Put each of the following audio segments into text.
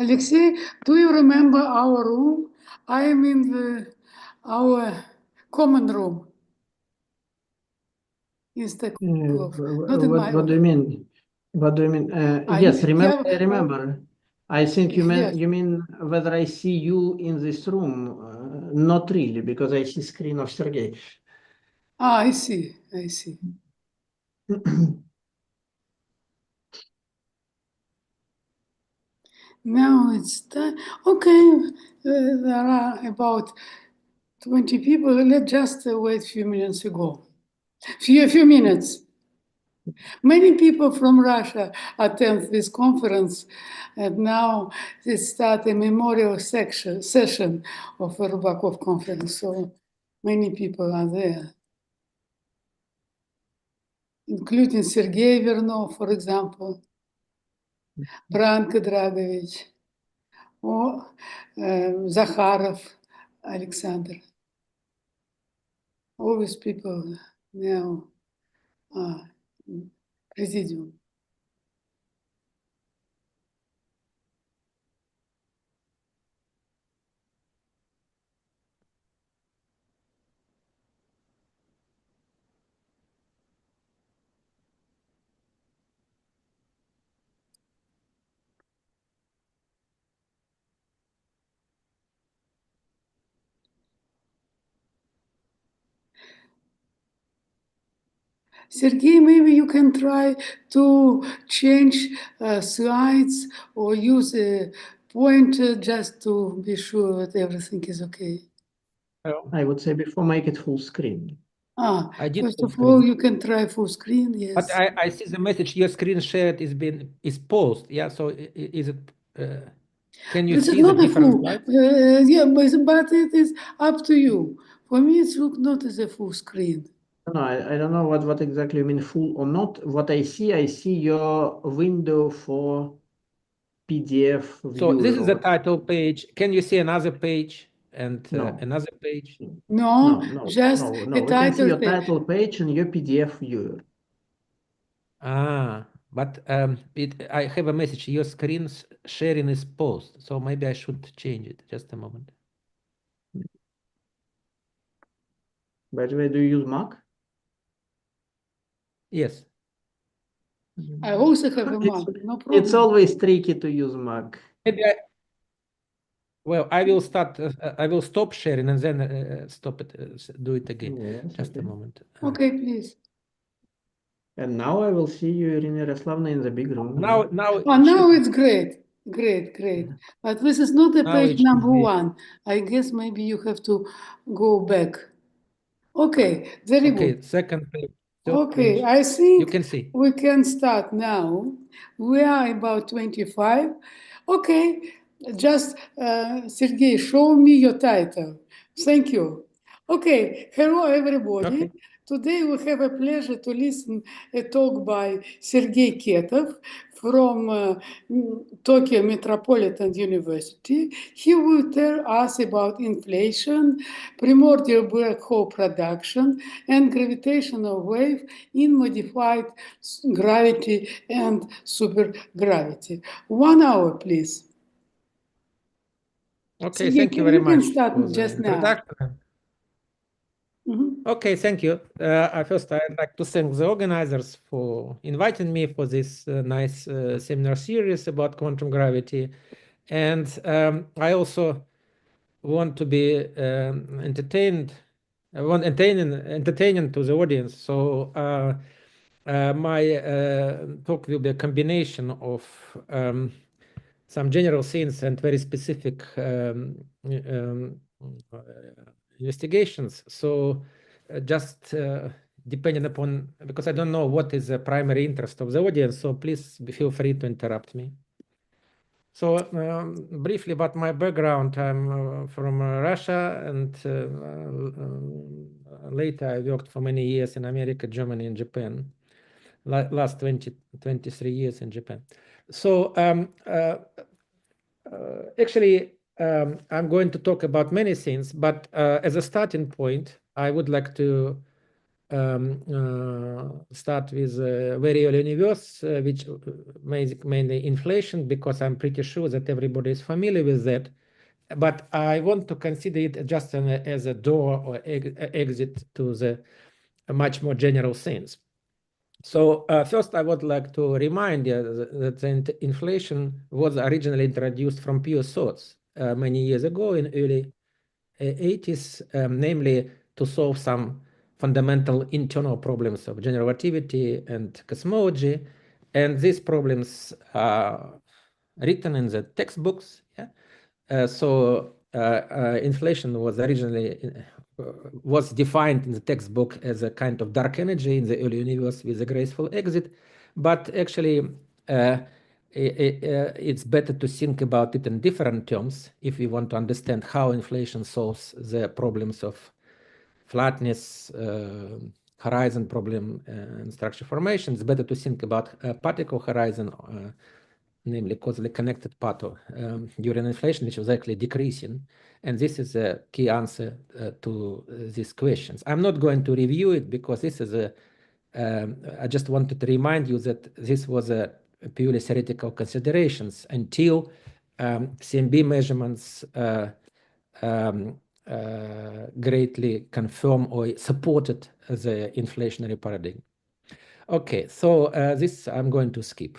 Alexei, do you remember our room? I am in our common room. Not in my What do you mean? What do you mean? Yes, remember, I remember. I think you mean yes. you mean whether I see you in this room? Not really, because I see screen of Sergei. I see. I see. Now it's time. Okay, there are about 20 people. Let's just wait a few minutes ago. Few minutes. Many people from Russia attend this conference, and now they start a memorial session of the Rubakov conference. So many people are there, including Sergei Vernov, for example, Branko Dragovich, or Zakharov Alexander. All these people now are in presidium. Sergei, maybe you can try to change slides or use a pointer just to be sure that everything is okay. I would say before make it full screen. First of all, you can try full screen, yes. But I see the message your screen shared is paused. Yeah, so is it? Can you see the different slides? Yeah, but it is up to you. For me, it looks not as a full screen. No, I don't know what exactly you mean, full or not. What I see your window for PDF viewer. So this is the title page. Can you see another page and No. another page? No, just no. the We can see title your page. title page and your PDF viewer. But I have a message. Your screen sharing is paused. So maybe I should change it. Just a moment. By the way, do you use Mac? Yes. I also have a Mac, no problem. It's always tricky to use Mac. Maybe well, I will start. I will stop sharing and then stop it. Do it again. Yes, Just okay. a moment. Okay, please. And now I will see you, Irina Yaroslavna, in the big room. Now it's great. But this is not the page number one. I guess maybe you have to go back. Okay, very good. Okay, second page. Okay, I think you can see. we can start now. We are about 25. Okay, just Sergei, show me your title. Thank you. Okay, hello everybody. Okay. Today we have a pleasure to listen a talk by Sergei Ketov from Tokyo Metropolitan University. He will tell us about inflation, primordial black hole production, and gravitational wave in modified gravity and supergravity. 1 hour, please. Okay, Sergei, thank you very much can start for the just introduction. Okay, thank you. First, I'd like to thank the organizers for inviting me for this nice seminar series about quantum gravity. And I also want to be entertaining to the audience. So my talk will be a combination of some general things and very specific investigations. So just depending upon, because I don't know what is the primary interest of the audience, so please feel free to interrupt me. So briefly about my background, I'm from Russia, and later I worked for many years in America, Germany, and Japan. Last 23 years in Japan. So actually, I'm going to talk about many things, but as a starting point, I would like to start with very early universe, which mainly inflation, because I'm pretty sure that everybody is familiar with that. But I want to consider it just as a door or exit to the much more general sense. So first, I would like to remind you that the inflation was originally introduced from pure thoughts many years ago in early 80s, namely to solve some fundamental internal problems of general relativity and cosmology. And these problems are written in the textbooks. Yeah? So inflation was originally was defined in the textbook as a kind of dark energy in the early universe with a graceful exit, but actually it's better to think about it in different terms if we want to understand how inflation solves the problems of flatness, horizon problem, and structure formation. It's better to think about particle horizon, namely causally connected particle during inflation, which was actually decreasing. And this is a key answer to these questions. I'm not going to review it because this is a I just wanted to remind you that this was a purely theoretical considerations until CMB measurements greatly confirm or supported the inflationary paradigm. Okay, so this I'm going to skip.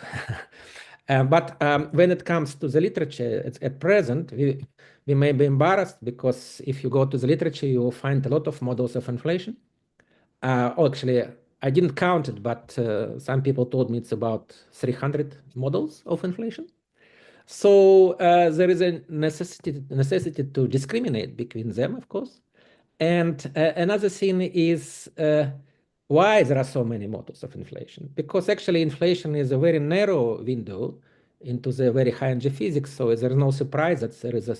But when it comes to the literature at present, we may be embarrassed because if you go to the literature, you will find a lot of models of inflation. Actually, I didn't count it, but some people told me it's about 300 models of inflation. So there is a necessity to discriminate between them, of course. And another thing is why there are so many models of inflation. Because actually inflation is a very narrow window into the very high energy physics. So there is no surprise that there is a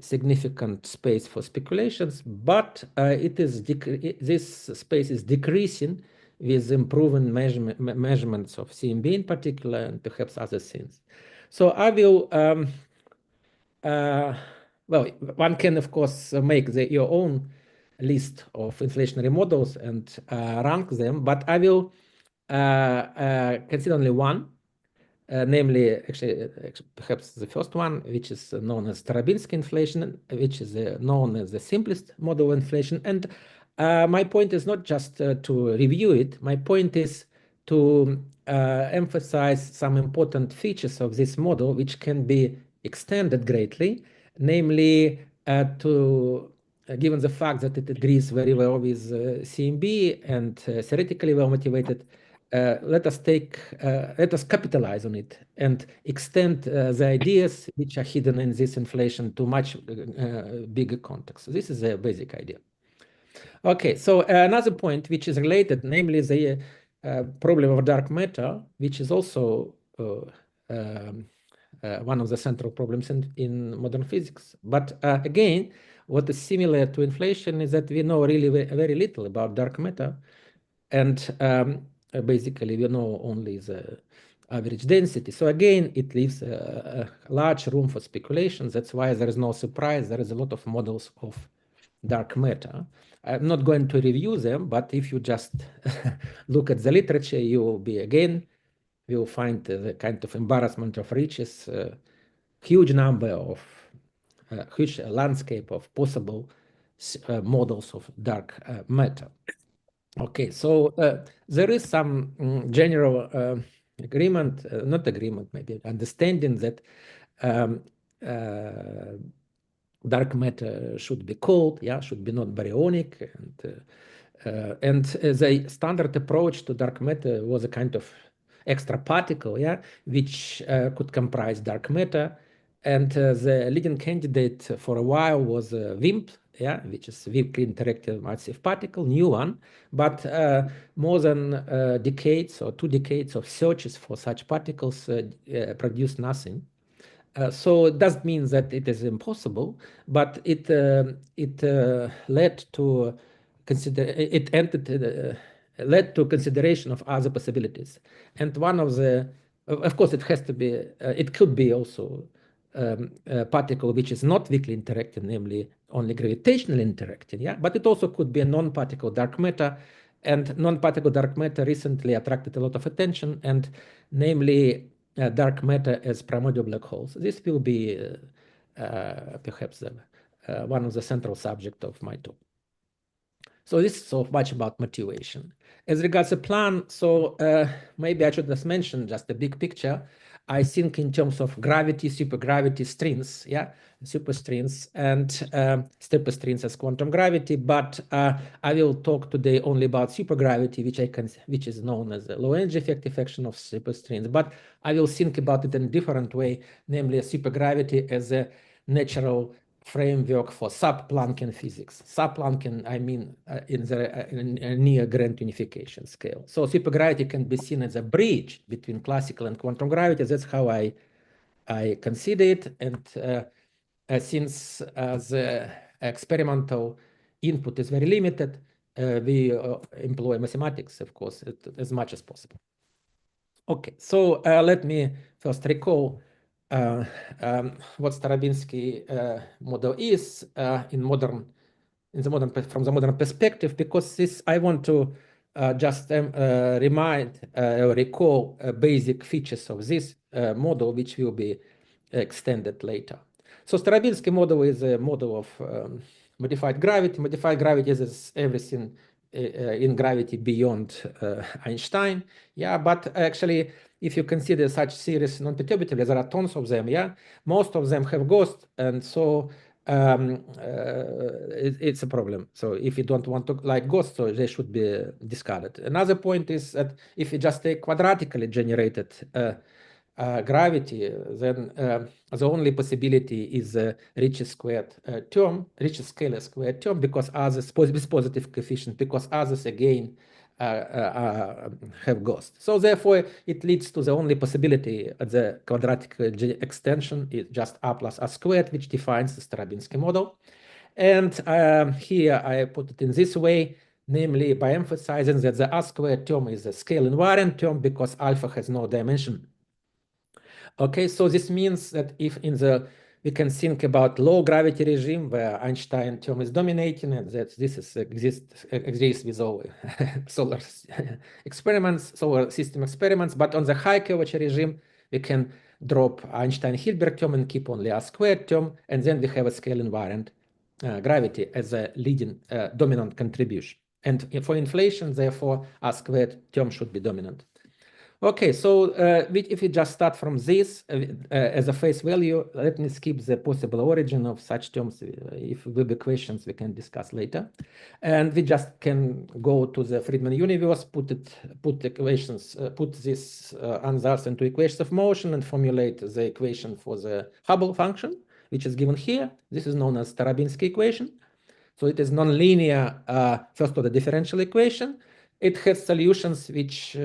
significant space for speculations, but this space is decreasing with improving measurements of CMB in particular, and perhaps other things. So I will, well, one can of course make your own list of inflationary models and rank them, but I will consider only one. Namely, actually, perhaps the first one, which is known as Stravinsky inflation, which is known as the simplest model of inflation. And my point is not just to review it. My point is to emphasize some important features of this model, which can be extended greatly, namely given the fact that it agrees very well with CMB and theoretically well motivated, let us capitalize on it and extend the ideas which are hidden in this inflation to much bigger context. So this is a basic idea. Okay, so another point which is related, namely the problem of dark matter, which is also one of the central problems in modern physics. But again, what is similar to inflation is that we know really very little about dark matter. And basically, we know only the average density. So again, it leaves a large room for speculation. That's why there is no surprise. There is a lot of models of dark matter. I'm not going to review them, but if you just look at the literature, you will be again, you will find the kind of embarrassment of riches, huge number of, huge landscape of possible models of dark matter. Okay, so there is some general agreement, not agreement, maybe understanding that dark matter should be cold, yeah, should be not baryonic, and the standard approach to dark matter was a kind of extra particle, yeah, which could comprise dark matter, and the leading candidate for a while was WIMP, yeah, which is weakly interactive massive particle, new one, but more than decades or 2 decades of searches for such particles produced nothing. So it doesn't mean that it is impossible, but it led to led to consideration of other possibilities. And one of the, of course, it has to be, it could be also a particle which is not weakly interacting, namely only gravitationally interacting, yeah. But it also could be a non-particle dark matter, And non-particle dark matter recently attracted a lot of attention, and namely dark matter as primordial black holes. This will be perhaps one of the central subjects of my talk. So this is so much about motivation. As regards the plan, so maybe I should just mention just the big picture. I think in terms of gravity, supergravity strings, yeah, superstrings, and stepper strings as quantum gravity. But I will talk today only about supergravity, which is known as the low energy effective action of superstrings. But I will think about it in a different way, namely supergravity as a natural framework for sub-Planckian physics. Sub-Planckian, I mean, in a near grand unification scale. So supergravity can be seen as a bridge between classical and quantum gravity. That's how I consider it. And since the experimental input is very limited, we employ mathematics, of course, as much as possible. Okay, so let me first recall what Starobinsky model is from the modern perspective, because this I want to just remind or recall basic features of this model, which will be extended later. So Starobinsky model is a model of modified gravity. Modified gravity is everything in gravity beyond Einstein. Yeah, but actually, if you consider such series non-perturbatively, there are tons of them. Yeah, most of them have ghosts, and so it's a problem. So if you don't want to like ghosts, so they should be discarded. Another point is that if you just take quadratically generated gravity, then the only possibility is a Ricci squared term, Ricci scalar squared term, because others with positive coefficient, because others again have ghosts. So therefore, it leads to the only possibility at the quadratic extension is just r plus r squared, which defines the Starobinsky model. And here I put it in this way, namely by emphasizing that the r squared term is a scale invariant term because alpha has no dimension. Okay, so this means that if we can think about low gravity regime where Einstein term is dominating, and that this exists with all solar experiments, solar system experiments. But on the high curvature regime, we can drop Einstein-Hilbert term and keep only R squared term, and then we have a scale invariant gravity as a leading dominant contribution. And for inflation, therefore, R squared term should be dominant. Okay, so if we just start from this as a face value, let me skip the possible origin of such terms. If will be questions, we can discuss later. And we just can go to the Friedman universe, put this ansatz into equations of motion and formulate the equation for the Hubble function, which is given here. This is known as Starobinsky equation. So it is nonlinear first-order differential equation. It has solutions which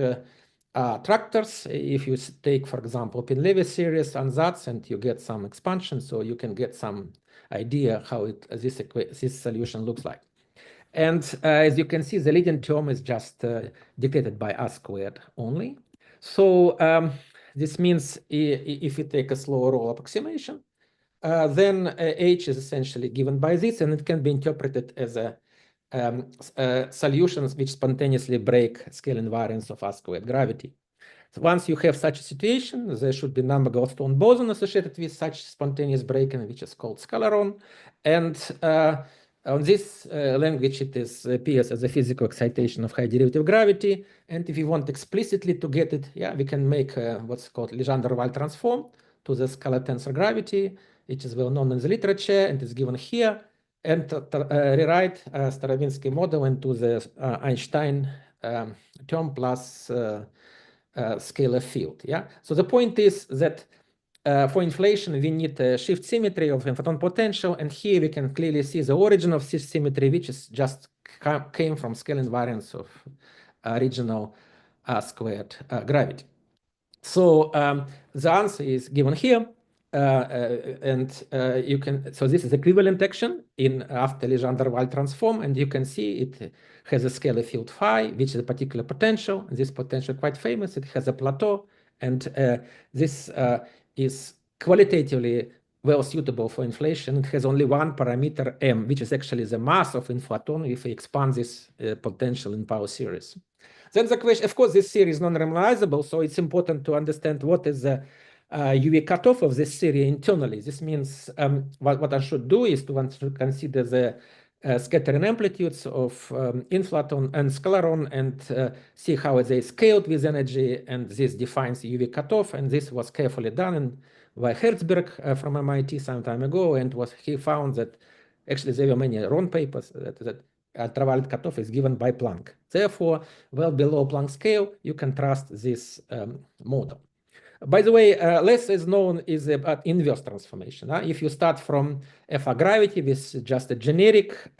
attractors. If you take, for example, Pin-Levi series ansatz and you get some expansion, so you can get some idea how this solution looks like. And as you can see, the leading term is just dictated by R squared only. So this means if you take a slow roll approximation, then H is essentially given by this, and it can be interpreted as a solutions which spontaneously break scale invariance of R squared gravity. So once you have such a situation, there should be number Goldstone boson associated with such spontaneous breaking, which is called scalaron. And on this language, it appears as a physical excitation of high derivative gravity. And if you want explicitly to get it, yeah, we can make what's called Legendre-Weyl transform to the scalar tensor gravity, which is well known in the literature and is given here, and rewrite Starobinsky model into the Einstein term plus scalar field. Yeah. So the point is that for inflation, we need a shift symmetry of photon potential, and here we can clearly see the origin of this symmetry, which is just came from scale invariance of original squared gravity. So the answer is given here. You can, so this is equivalent action in after Legendre-Weyl transform, and you can see it has a scalar field phi, which is a particular potential. This potential quite famous. It has a plateau, and this is qualitatively well suitable for inflation. It has only one parameter m, which is actually the mass of inflaton if we expand this potential in power series. Then the question, of course, this series is non-normalizable, so it's important to understand what is the UV cutoff of this series internally. This means what I should do is to consider the scattering amplitudes of inflaton and scalaron and see how they scaled with energy, and this defines UV cutoff, and this was carefully done by Herzberg from MIT some time ago, and he found that actually there were many wrong papers that ultraviolet cutoff is given by Planck. Therefore, well below Planck scale, you can trust this model. By the way, less is known is about inverse transformation. If you start from FR gravity with just a generic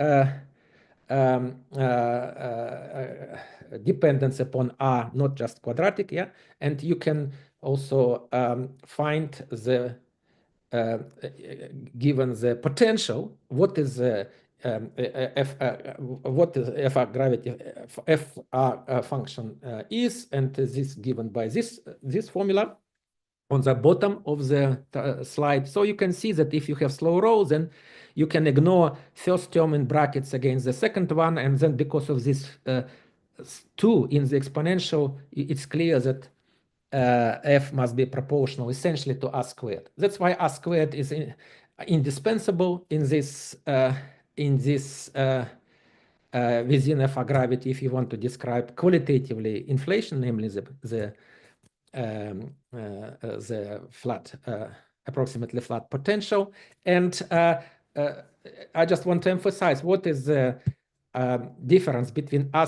dependence upon R, not just quadratic, yeah, and you can also find the given the potential, what is what is FR gravity FR function is, and this given by this formula on the bottom of the slide. So you can see that if you have slow roll, then you can ignore first term in brackets against the second one, and then because of this 2 in the exponential, it's clear that f must be proportional essentially to r squared. That's why r squared is indispensable in this within FR gravity if you want to describe qualitatively inflation, namely the flat, approximately flat potential. And I just want to emphasize what is the difference between r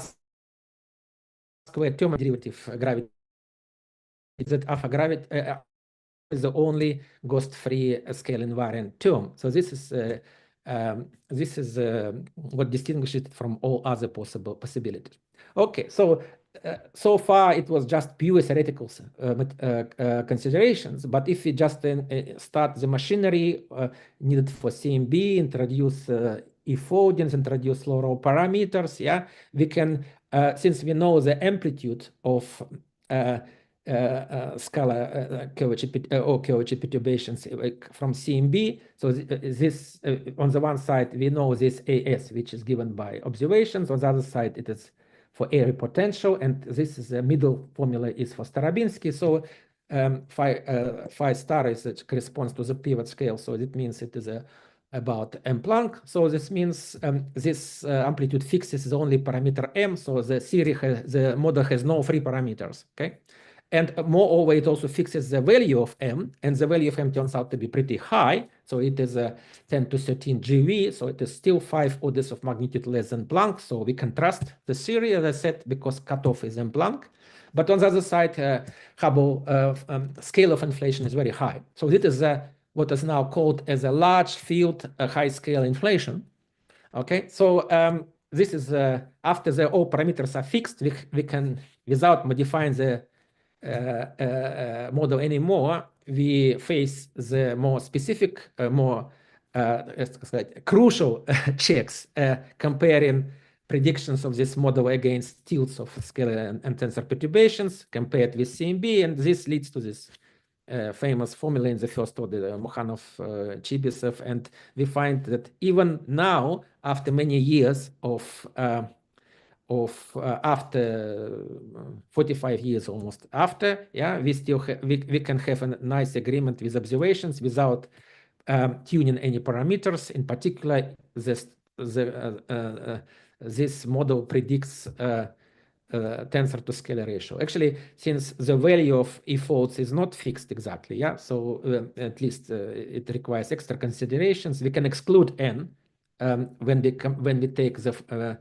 squared term derivative gravity. Is that alpha gravity is the only ghost-free scale invariant term. So this is what distinguishes it from all other possibilities. Okay, so so far it was just pure theoretical considerations. But if we just start the machinery needed for CMB, introduce effodins, introduce low row parameters, yeah, we can since we know the amplitude of scalar curvature perturbations from CMB. So this on the one side we know this AS, which is given by observations. On the other side it is for area potential, and this is the middle formula is for Starobinsky. So phi star is it corresponds to the pivot scale. So it means it is about m Planck. So this means this amplitude fixes the only parameter m. So the series the model has no free parameters. Okay. And moreover, it also fixes the value of m, and the value of m turns out to be pretty high. So it is 10 to 13 GeV, so it is still 5 orders of magnitude less than Planck. So we can trust the series, as I said, because cutoff is m Planck. But on the other side, Hubble scale of inflation is very high. So it is what is now called as a large field high scale inflation. Okay, so this is after the all parameters are fixed, we can, without modifying the model anymore, we face the more specific, more crucial checks comparing predictions of this model against tilts of scalar and tensor perturbations compared with CMB, and this leads to this famous formula in the first order, Mokhanov, Chibisov, and we find that even now, after many years of after 45 years almost after, yeah, we still we can have a nice agreement with observations without tuning any parameters. In particular, this model predicts tensor to scalar ratio. Actually, since the value of E folds is not fixed exactly, yeah, so at least it requires extra considerations. We can exclude n when we take the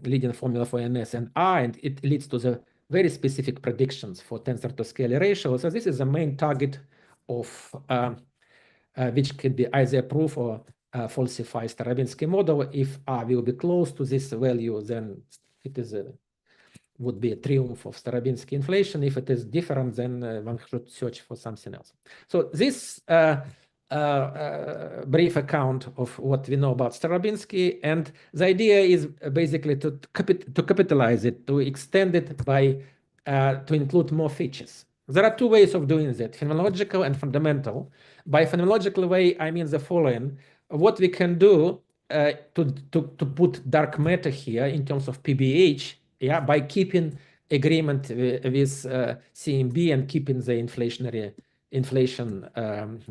leading formula for NS and R, and it leads to the very specific predictions for tensor to scalar ratio. So this is the main target of which can be either proof or falsify Starobinsky model. If R will be close to this value, then it is would be a triumph of Starobinsky inflation. If it is different, then one should search for something else. So this brief account of what we know about Starobinsky, and the idea is basically to capitalize it, to extend it by to include more features. There are two ways of doing that, phenomenological and fundamental. By phenomenological way, I mean the following. What we can do to put dark matter here in terms of PBH, yeah, by keeping agreement with CMB and keeping the inflation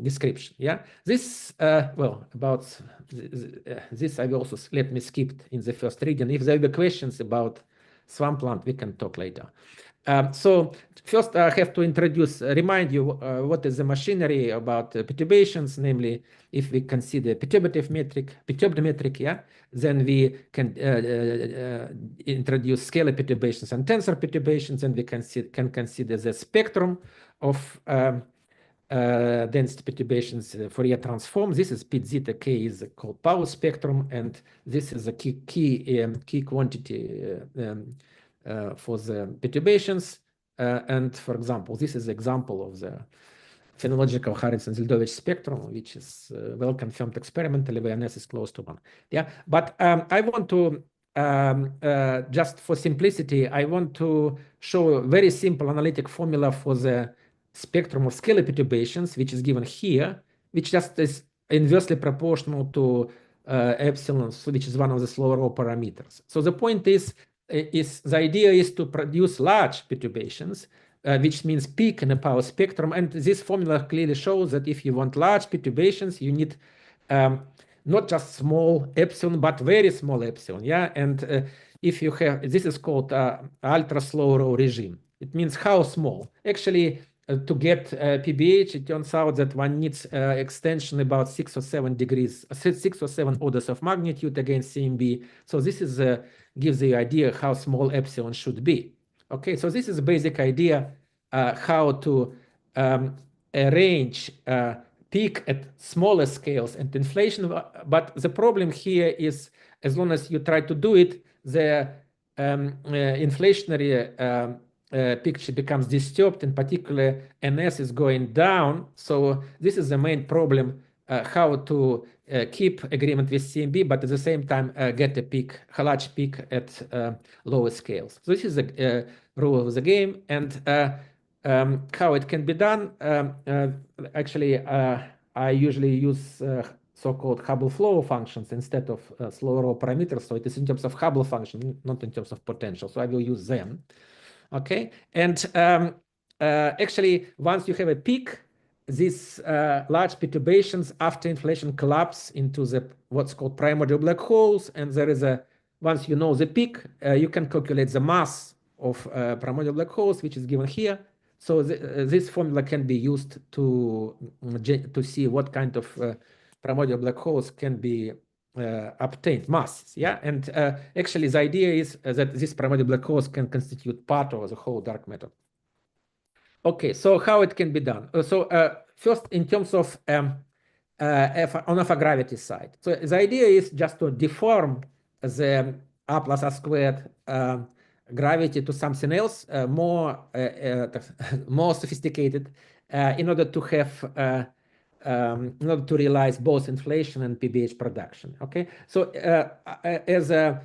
description. Yeah, this well, about this I will also let me skip in the first reading. If there will be questions about swampland, we can talk later. So first I have to remind you what is the machinery about perturbations, namely if we consider perturbative metric, yeah, then we can introduce scalar perturbations and tensor perturbations, and we can consider the spectrum of density perturbations Fourier transform. This is P zeta k is called power spectrum, and this is a key quantity for the perturbations. And for example, this is an example of the phenological Harris-Zeldovich spectrum, which is well confirmed experimentally where NS is close to 1. Yeah, but I want to just for simplicity, I want to show a very simple analytic formula for the spectrum of scalar perturbations, which is given here, which just is inversely proportional to epsilon, which is one of the slower law parameters. So the point is the idea is to produce large perturbations, which means peak in a power spectrum. And this formula clearly shows that if you want large perturbations, you need not just small epsilon, but very small epsilon. Yeah, and if you have, this is called ultra slow row regime. It means how small. Actually, to get PBH, it turns out that one needs extension about 6 or 7 degrees, 6 or 7 orders of magnitude against CMB. So this is gives the idea how small epsilon should be. Okay, so this is a basic idea how to arrange peak at smaller scales and inflation. But the problem here is, as long as you try to do it, the inflationary picture becomes disturbed. In particular, NS is going down. So this is the main problem, how to keep agreement with CMB, but at the same time get a large peak at lower scales. So this is the rule of the game. And how it can be done, actually, I usually use so-called Hubble flow functions instead of slow row parameters. So it is in terms of Hubble function, not in terms of potential. So I will use them. Okay, and actually, once you have a peak, these large perturbations after inflation collapse into the what's called primordial black holes, and there is a, once you know the peak, you can calculate the mass of primordial black holes, which is given here. So this formula can be used to see what kind of primordial black holes can be obtained, masses. Yeah, and actually the idea is that this primordial black holes can constitute part of the whole dark matter. Okay, so how it can be done? So first, in terms of on a gravity side. So the idea is just to deform the R plus R squared gravity to something else more more sophisticated in order to have in order to realize both inflation and PBH production. Okay, so as a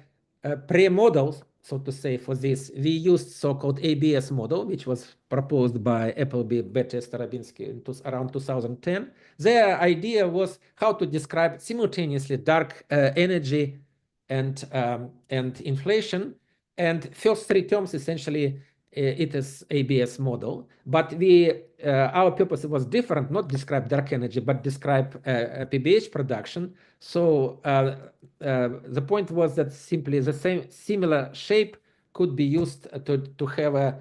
pre-models, so to say, for this, we used so-called ABS model, which was proposed by Appleby, Betty, Starobinsky around 2010. Their idea was how to describe simultaneously dark energy and inflation. And first 3 terms, essentially, it is ABS model. But our purpose was different, not describe dark energy, but describe PBH production. So the point was that simply the same similar shape could be used to have a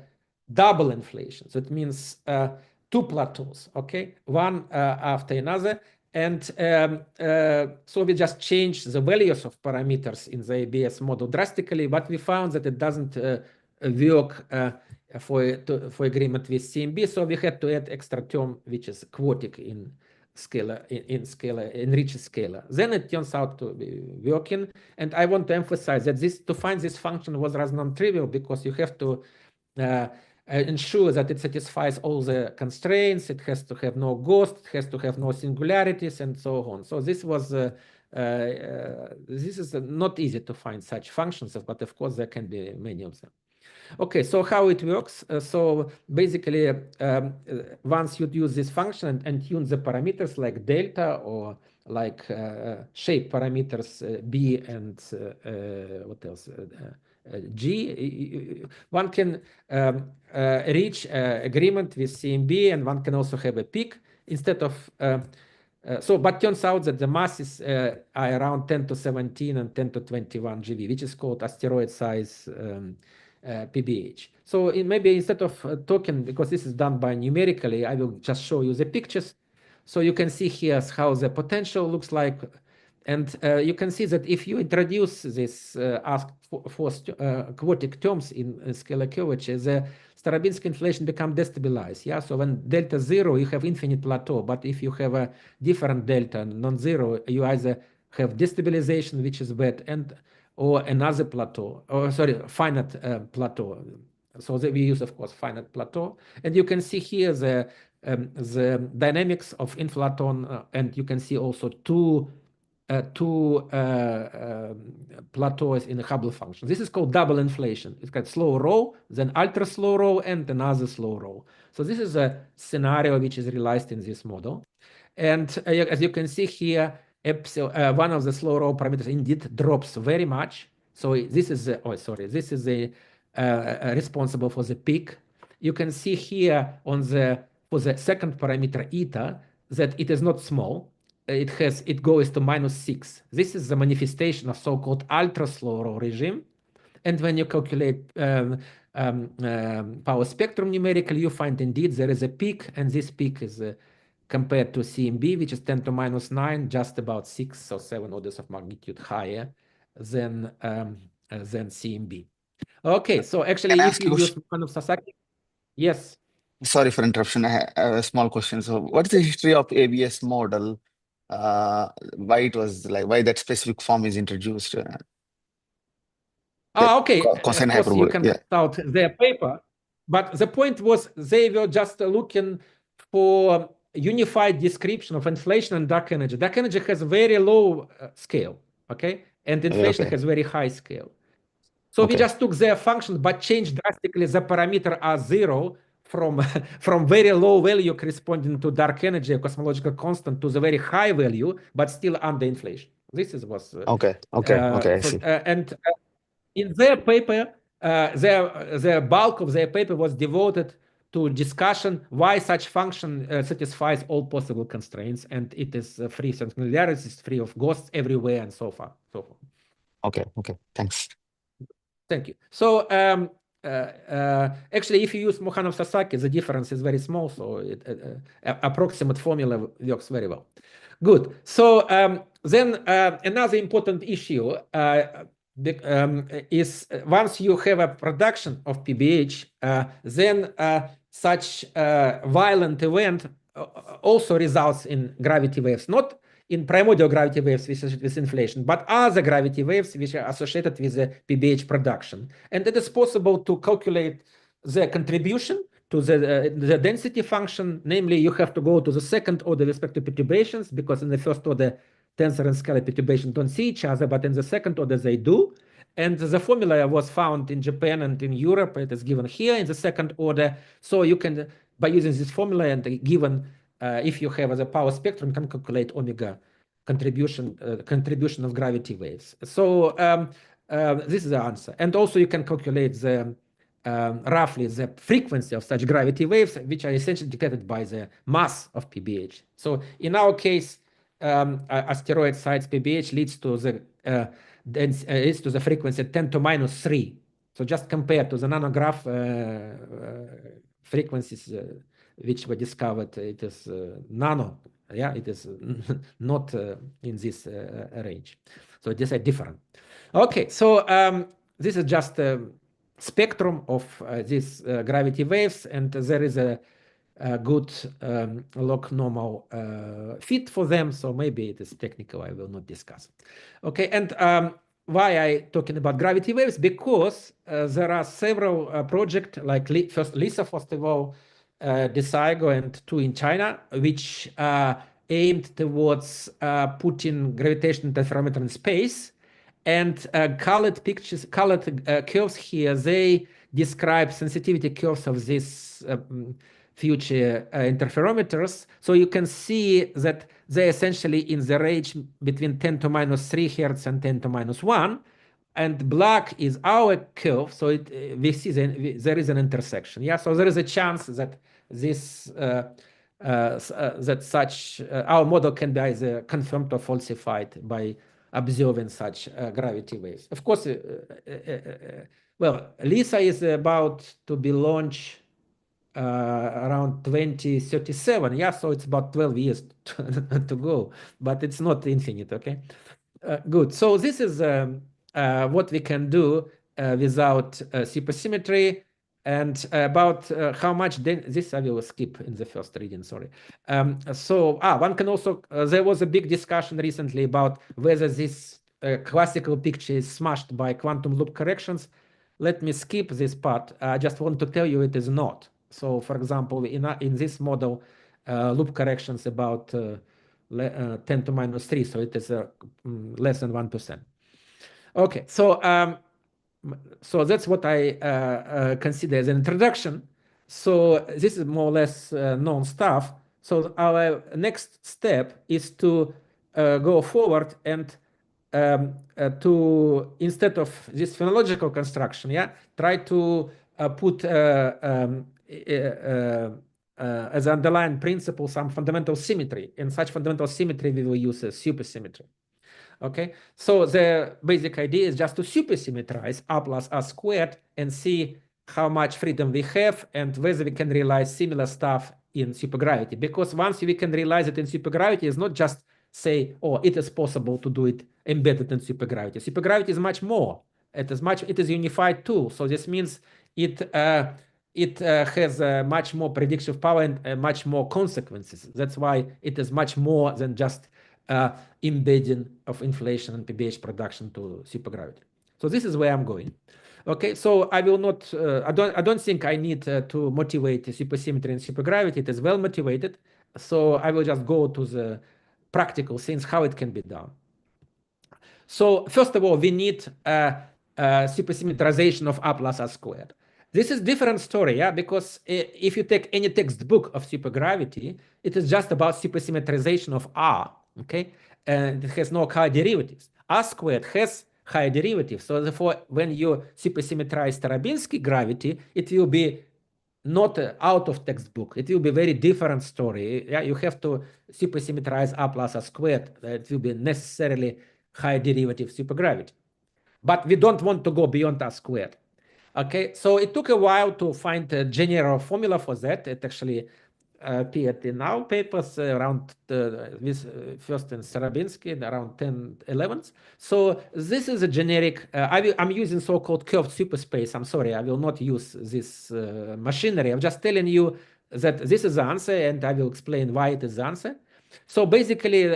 double inflation. So it means 2 plateaus, okay, one after another. And so we just changed the values of parameters in the ABS model drastically, but we found that it doesn't work for agreement with CMB. So we had to add extra term, which is quartic in scalar, enriched scalar. Then it turns out to be working. And I want to emphasize that to find this function was rather non-trivial, because you have to ensure that it satisfies all the constraints. It has to have no ghost, it has to have no singularities, and so on. So this was this is not easy to find such functions, but of course there can be many of them. Okay, so how it works? So basically, once you use this function and tune the parameters like delta or like shape parameters b and what else? G, one can reach agreement with CMB, and one can also have a peak instead of. But turns out that the masses are around 10 to 17 and 10 to 21 GeV, which is called asteroid size PBH. So maybe instead of talking, because this is done by numerically, I will just show you the pictures. So you can see here how the potential looks like. And you can see that if you introduce this quartic terms in scalar curvature, the Starobinsky inflation become destabilized. Yeah, so when delta 0, you have infinite plateau. But if you have a different delta, non-zero, you either have destabilization, which is bad, and or another plateau, or sorry, finite plateau. So we use, of course, finite plateau. And you can see here the dynamics of inflaton, and you can see also two plateaus in the Hubble function. This is called double inflation. It's got slow row, then ultra slow row, and another slow row. So this is a scenario which is realized in this model. And as you can see here, one of the slow row parameters indeed drops very much. So this is this is responsible for the peak. You can see here on for the second parameter eta that it is not small. It goes to -6. This is the manifestation of so-called ultra slow row regime. And when you calculate power spectrum numerically, you find indeed there is a peak, and this peak is compared to CMB, which is 10 to -9, just about 6 or 7 orders of magnitude higher than CMB. Okay, so actually, Can I if ask you you a use question? Mukhanov Sasaki, yes. Sorry for interruption. I have a small question. So, what is the history of ABS model? Why it was like why that specific form is introduced? Okay. Cosine Of course, you hyperbolic. can Yeah. cut out their paper, but the point was they were just looking for unified description of inflation and dark energy. Dark energy has very low scale, okay, and inflation Okay. has very high scale. So we Okay. just took their function, but changed drastically the parameter R0 from from very low value corresponding to dark energy, a cosmological constant, to the very high value, but still under inflation. This is was Okay. I see. and in their paper, their bulk of their paper was devoted to discussion why such function satisfies all possible constraints, and it is free of singularities, free of ghosts everywhere, and so far, so forth. Okay. Thanks. Thank you. So actually, if you use Mukhanov Sasaki, the difference is very small, so approximate formula works very well. Good. So then another important issue is once you have a production of PBH, then such violent event also results in gravity waves, not in primordial gravity waves with inflation, but other gravity waves which are associated with the PBH production. And it is possible to calculate the contribution to the density function. Namely, you have to go to the second order with respect to perturbations, because in the first order, tensor and scalar perturbation don't see each other, but in the second order they do. And the formula was found in Japan and in Europe. It is given here in the second order. So you can, by using this formula and given, if you have the power spectrum, you can calculate omega contribution of gravity waves. So this is the answer. And also you can calculate the roughly the frequency of such gravity waves, which are essentially dictated by the mass of PBH. So in our case, asteroid size PBH leads to the frequency 10 to -3. So just compare to the nanograph frequencies which were discovered, it is nano. Yeah, it is not in this range. So these are different. Okay, so this is just a spectrum of these gravity waves, and there is a good log normal fit for them. So maybe it is technical, I will not discuss. Okay, and why I talking about gravity waves? Because there are several projects like first LISA, first of all, DeSigo, and two in China, which aimed towards putting gravitational interferometer in space. And colored pictures, colored curves here, they describe sensitivity curves of these future interferometers. So you can see that they're essentially in the range between 10 to minus 3 hertz and 10 to minus 1. And black is our curve, so we see there is an intersection. Yeah, so there is a chance that this that such our model can be either confirmed or falsified by observing such gravity waves. Of course, well, LISA is about to be launched around 2037. Yeah, so it's about 12 years to go, but it's not infinite. Okay, good. So this is what we can do without supersymmetry. And about how much this I will skip in the first reading, sorry. So one can also, there was a big discussion recently about whether this classical picture is smashed by quantum loop corrections. Let me skip this part. I just want to tell you it is not. So for example, in this model, loop corrections about 10 to minus 3, so it is less than 1%. Okay, so that's what I consider as an introduction. So this is more or less known stuff. So our next step is to go forward and to, instead of this phonological construction, yeah, try to put as underlying principle some fundamental symmetry. In such fundamental symmetry, we will use a supersymmetry. Okay, so the basic idea is just to supersymmetrize R plus R squared and see how much freedom we have and whether we can realize similar stuff in supergravity. Because once we can realize it in supergravity, it's not just say, oh, it is possible to do it embedded in supergravity. Supergravity is much more. It is a unified tool. So this means it has much more predictive power and much more consequences. That's why it is much more than just embedding of inflation and PBH production to supergravity. So this is where I'm going. Okay, so I will not, I don't think I need to motivate supersymmetry and supergravity. It is well motivated. So I will just go to the practical things, how it can be done. So first of all, we need supersymmetrization of R plus R squared. This is different story, yeah, because if you take any textbook of supergravity, it is just about supersymmetrization of R, okay? And it has no higher derivatives. R squared has higher derivatives. So therefore, when you supersymmetrize Tarabinski gravity, it will be not out of textbook. It will be a very different story. Yeah, you have to supersymmetrize R plus R squared. It will be necessarily high derivative supergravity. But we don't want to go beyond R squared. Okay, so it took a while to find a general formula for that. It actually appeared in our papers around first in Sarabinsky, around 1011. So this is a generic, I'm using so-called curved superspace. I'm sorry, I will not use this machinery. I'm just telling you that this is the answer, and I will explain why it is the answer. So basically,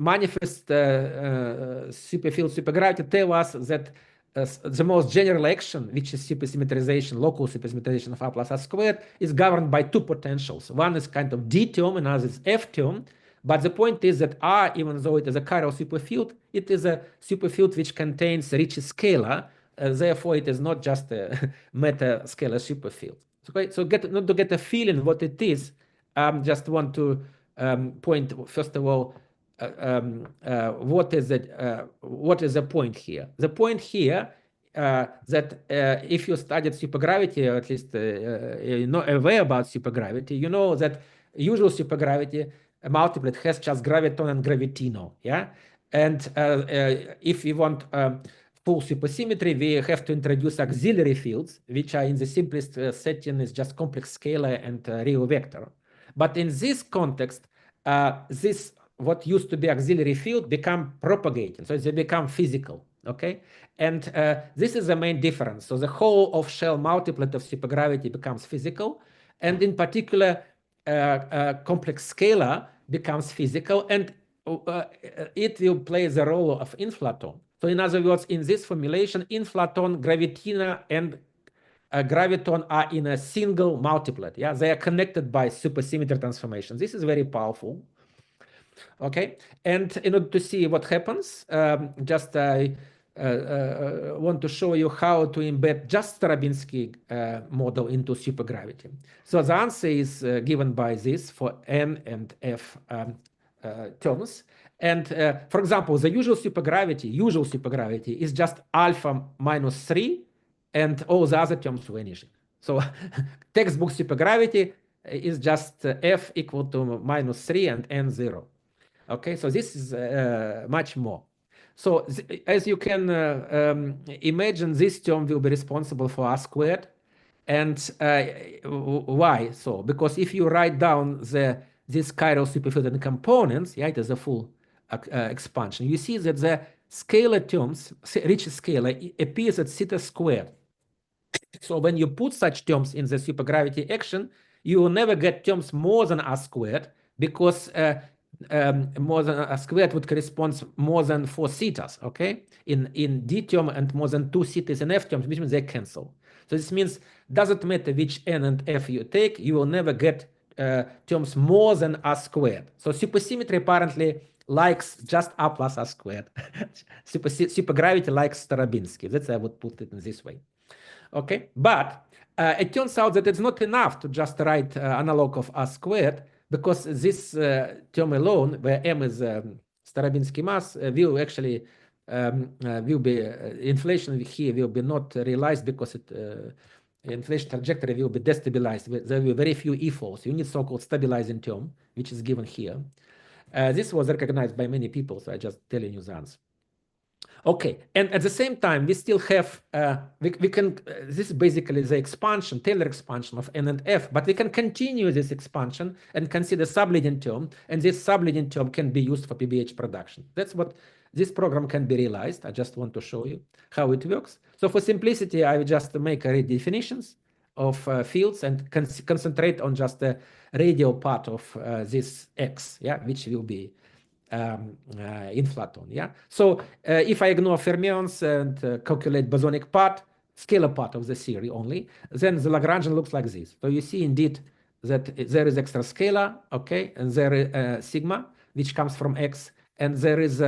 manifest superfield supergravity tell us that the most general action, which is supersymmetrization, local supersymmetrization of R plus R squared, is governed by two potentials. One is kind of D term, and another is F term. But the point is that R, even though it is a chiral superfield, it is a superfield which contains Ricci scalar. Therefore, it is not just a meta-scalar superfield. So not to get a feeling what it is, just want to point, first of all, what is the point here? The point here that if you studied supergravity, or at least you know aware about supergravity, you know that usual supergravity multiplet has just graviton and gravitino, yeah. And if we want full supersymmetry, we have to introduce auxiliary fields, which are in the simplest setting is just complex scalar and real vector. But in this context, this what used to be auxiliary field become propagating, so they become physical, okay? And this is the main difference. So the whole of shell multiplet of supergravity becomes physical, and in particular, complex scalar becomes physical, and it will play the role of inflaton. So in other words, in this formulation, inflaton, gravitina, and graviton are in a single multiplet. Yeah, they are connected by supersymmetry transformation. This is very powerful. Okay, and in order to see what happens, just I want to show you how to embed just Stravinsky model into supergravity. So the answer is given by this for N and F terms. And for example, the usual supergravity is just alpha minus 3 and all the other terms vanishing. So textbook supergravity is just F equal to minus 3 and N 0. Okay, so this is much more. So as you can imagine, this term will be responsible for R squared. And why so? Because if you write down this chiral superfield in components, yeah, it is a full expansion. You see that the scalar terms, rich scalar, appears at theta squared. So when you put such terms in the supergravity action, you will never get terms more than R squared, because more than R squared would correspond more than 4 thetas, okay? In D term and more than 2 thetas in F terms, which means they cancel. So this means doesn't matter which N and F you take, you will never get terms more than R squared. So supersymmetry apparently likes just R plus R squared. Supergravity likes Stravinsky. That's I would put it in this way. Okay, but it turns out that it's not enough to just write analog of R squared, because this term alone, where M is Stravinsky mass, will actually will be inflation here will be not realized, because inflation trajectory will be destabilized. There will be very few E-falls. You need so-called stabilizing term, which is given here. This was recognized by many people, so I just telling you the answer. Okay, and at the same time, we still have, we can, this is basically the expansion, Taylor expansion of N and F, but we can continue this expansion and consider subleading term, and this subleading term can be used for PBH production. That's what this program can be realized. I just want to show you how it works. So for simplicity, I will just make redefinitions of fields and concentrate on just the radial part of this X, yeah, which will be inflaton, yeah. So if I ignore fermions and calculate bosonic part, scalar part of the theory only, then the Lagrangian looks like this. So you see indeed that there is extra scalar, okay, and there is sigma, which comes from X, and there is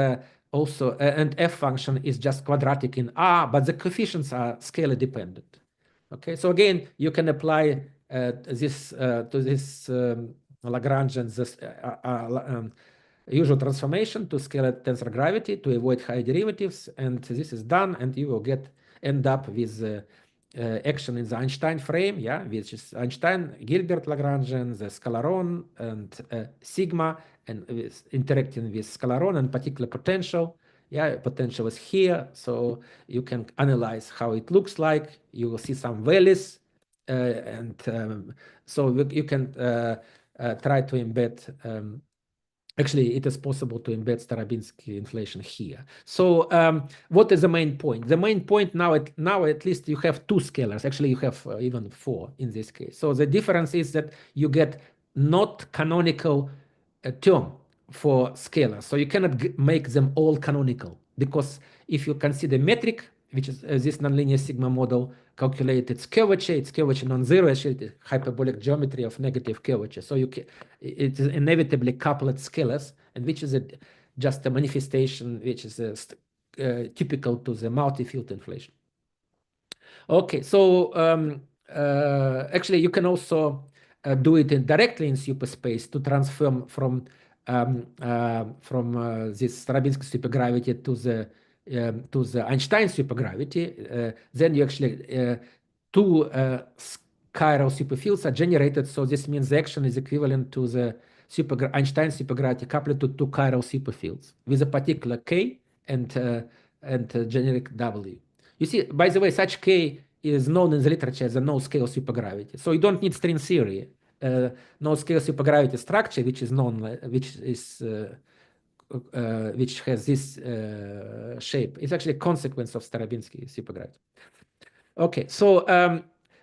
also, and F function is just quadratic in R, but the coefficients are scalar dependent. Okay, so again, you can apply this to this Lagrangian, this usual transformation to scalar tensor gravity to avoid high derivatives, and this is done, and you will end up with action in the Einstein frame, yeah, which is Einstein, Gilbert Lagrangian, the scalaron, and sigma, and interacting with scalaron and particular potential. Yeah, potential is here, so you can analyze how it looks like. You will see some values, and so you can try to embed. Actually, it is possible to embed Stravinsky inflation here. So what is the main point? The main point now at least you have 2 scalars. Actually, you have even 4 in this case. So the difference is that you get not canonical term for scalars. So you cannot make them all canonical, because if you consider metric, which is this nonlinear sigma model, calculate its curvature non-zero, actually hyperbolic geometry of negative curvature. So you can, it is inevitably couplet scalars, and which is just a manifestation which is typical to the multi-field inflation. Okay, so actually you can also do it directly in superspace to transform from this Stravinsky supergravity to the Einstein supergravity. Then you actually 2 chiral superfields are generated. So this means the action is equivalent to the Einstein supergravity coupled to 2 chiral superfields with a particular K and generic W. You see, by the way, such K is known in the literature as a no-scale supergravity. So you don't need string theory. No-scale supergravity structure, which is known, which has this shape, is actually a consequence of Stravinsky supergravity. Okay, so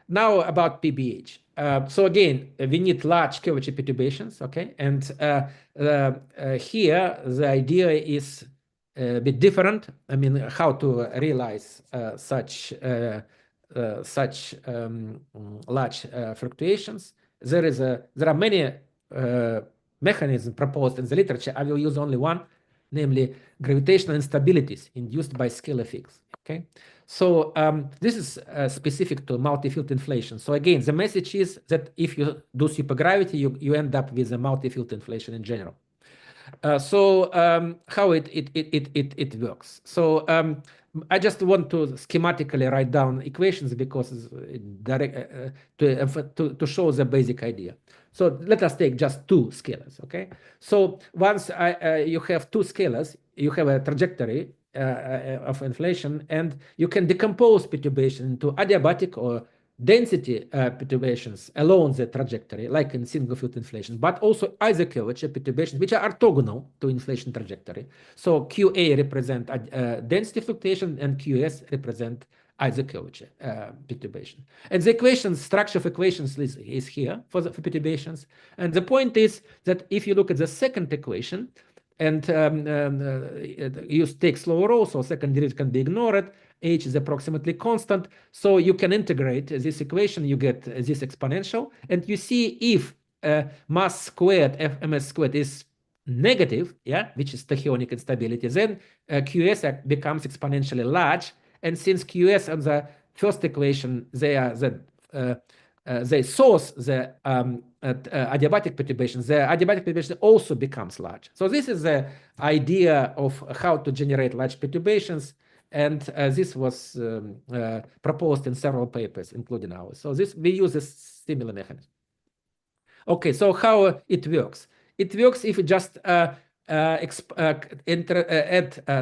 now about PBH. So again, we need large curvature perturbations, okay? And here the idea is a bit different. I mean, how to realize such large fluctuations. There are many mechanisms proposed in the literature. I will use only one. namely gravitational instabilities induced by scalar fields. Okay, so this is specific to multi-field inflation. So again, the message is that if you do supergravity, you end up with a multi-field inflation in general. So how it works. So I just want to schematically write down equations because to show the basic idea. So let us take just two scalars, okay? So once you have two scalars, you have a trajectory of inflation, and you can decompose perturbation into adiabatic or density perturbations along the trajectory, like in single field inflation, but also isocurvature perturbations, which are orthogonal to inflation trajectory. So QA represent density fluctuation, and QS represent isocurvature perturbation. And the equation, structure of equations is here for perturbations. And the point is that if you look at the second equation, and you take slow row, so second derivative can be ignored. H is approximately constant. So you can integrate this equation, you get this exponential, and you see if mass squared, Fms squared, is negative, yeah, which is tachyonic instability, then QS becomes exponentially large. And since QS on the first equation, they are they source the adiabatic perturbations, the adiabatic perturbation also becomes large. So this is the idea of how to generate large perturbations, and this was proposed in several papers, including ours. So we use a similar mechanism. Okay, so how it works? It works if you just add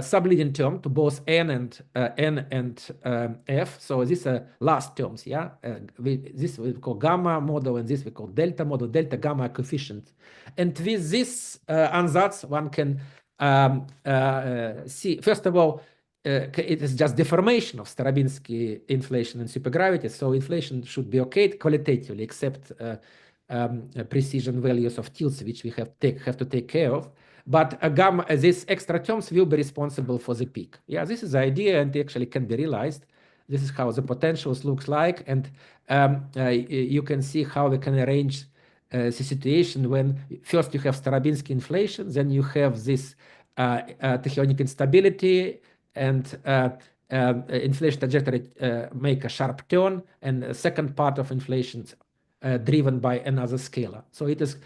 subleading term to both n and f. So these are last terms, yeah. This we call gamma model, and this we call delta model. Delta gamma coefficient, and with this ansatz, one can see, first of all, it is just deformation of Starobinsky inflation and supergravity. So inflation should be okay qualitatively, except precision values of tilts, which we have to take care of. But gamma, these extra terms will be responsible for the peak. Yeah, this is the idea, and actually can be realized. This is how the potentials looks like, and you can see how we can arrange the situation when first you have Starobinsky inflation, then you have this tachyonic instability, and inflation trajectory make a sharp turn, and the second part of inflation driven by another scalar. So it is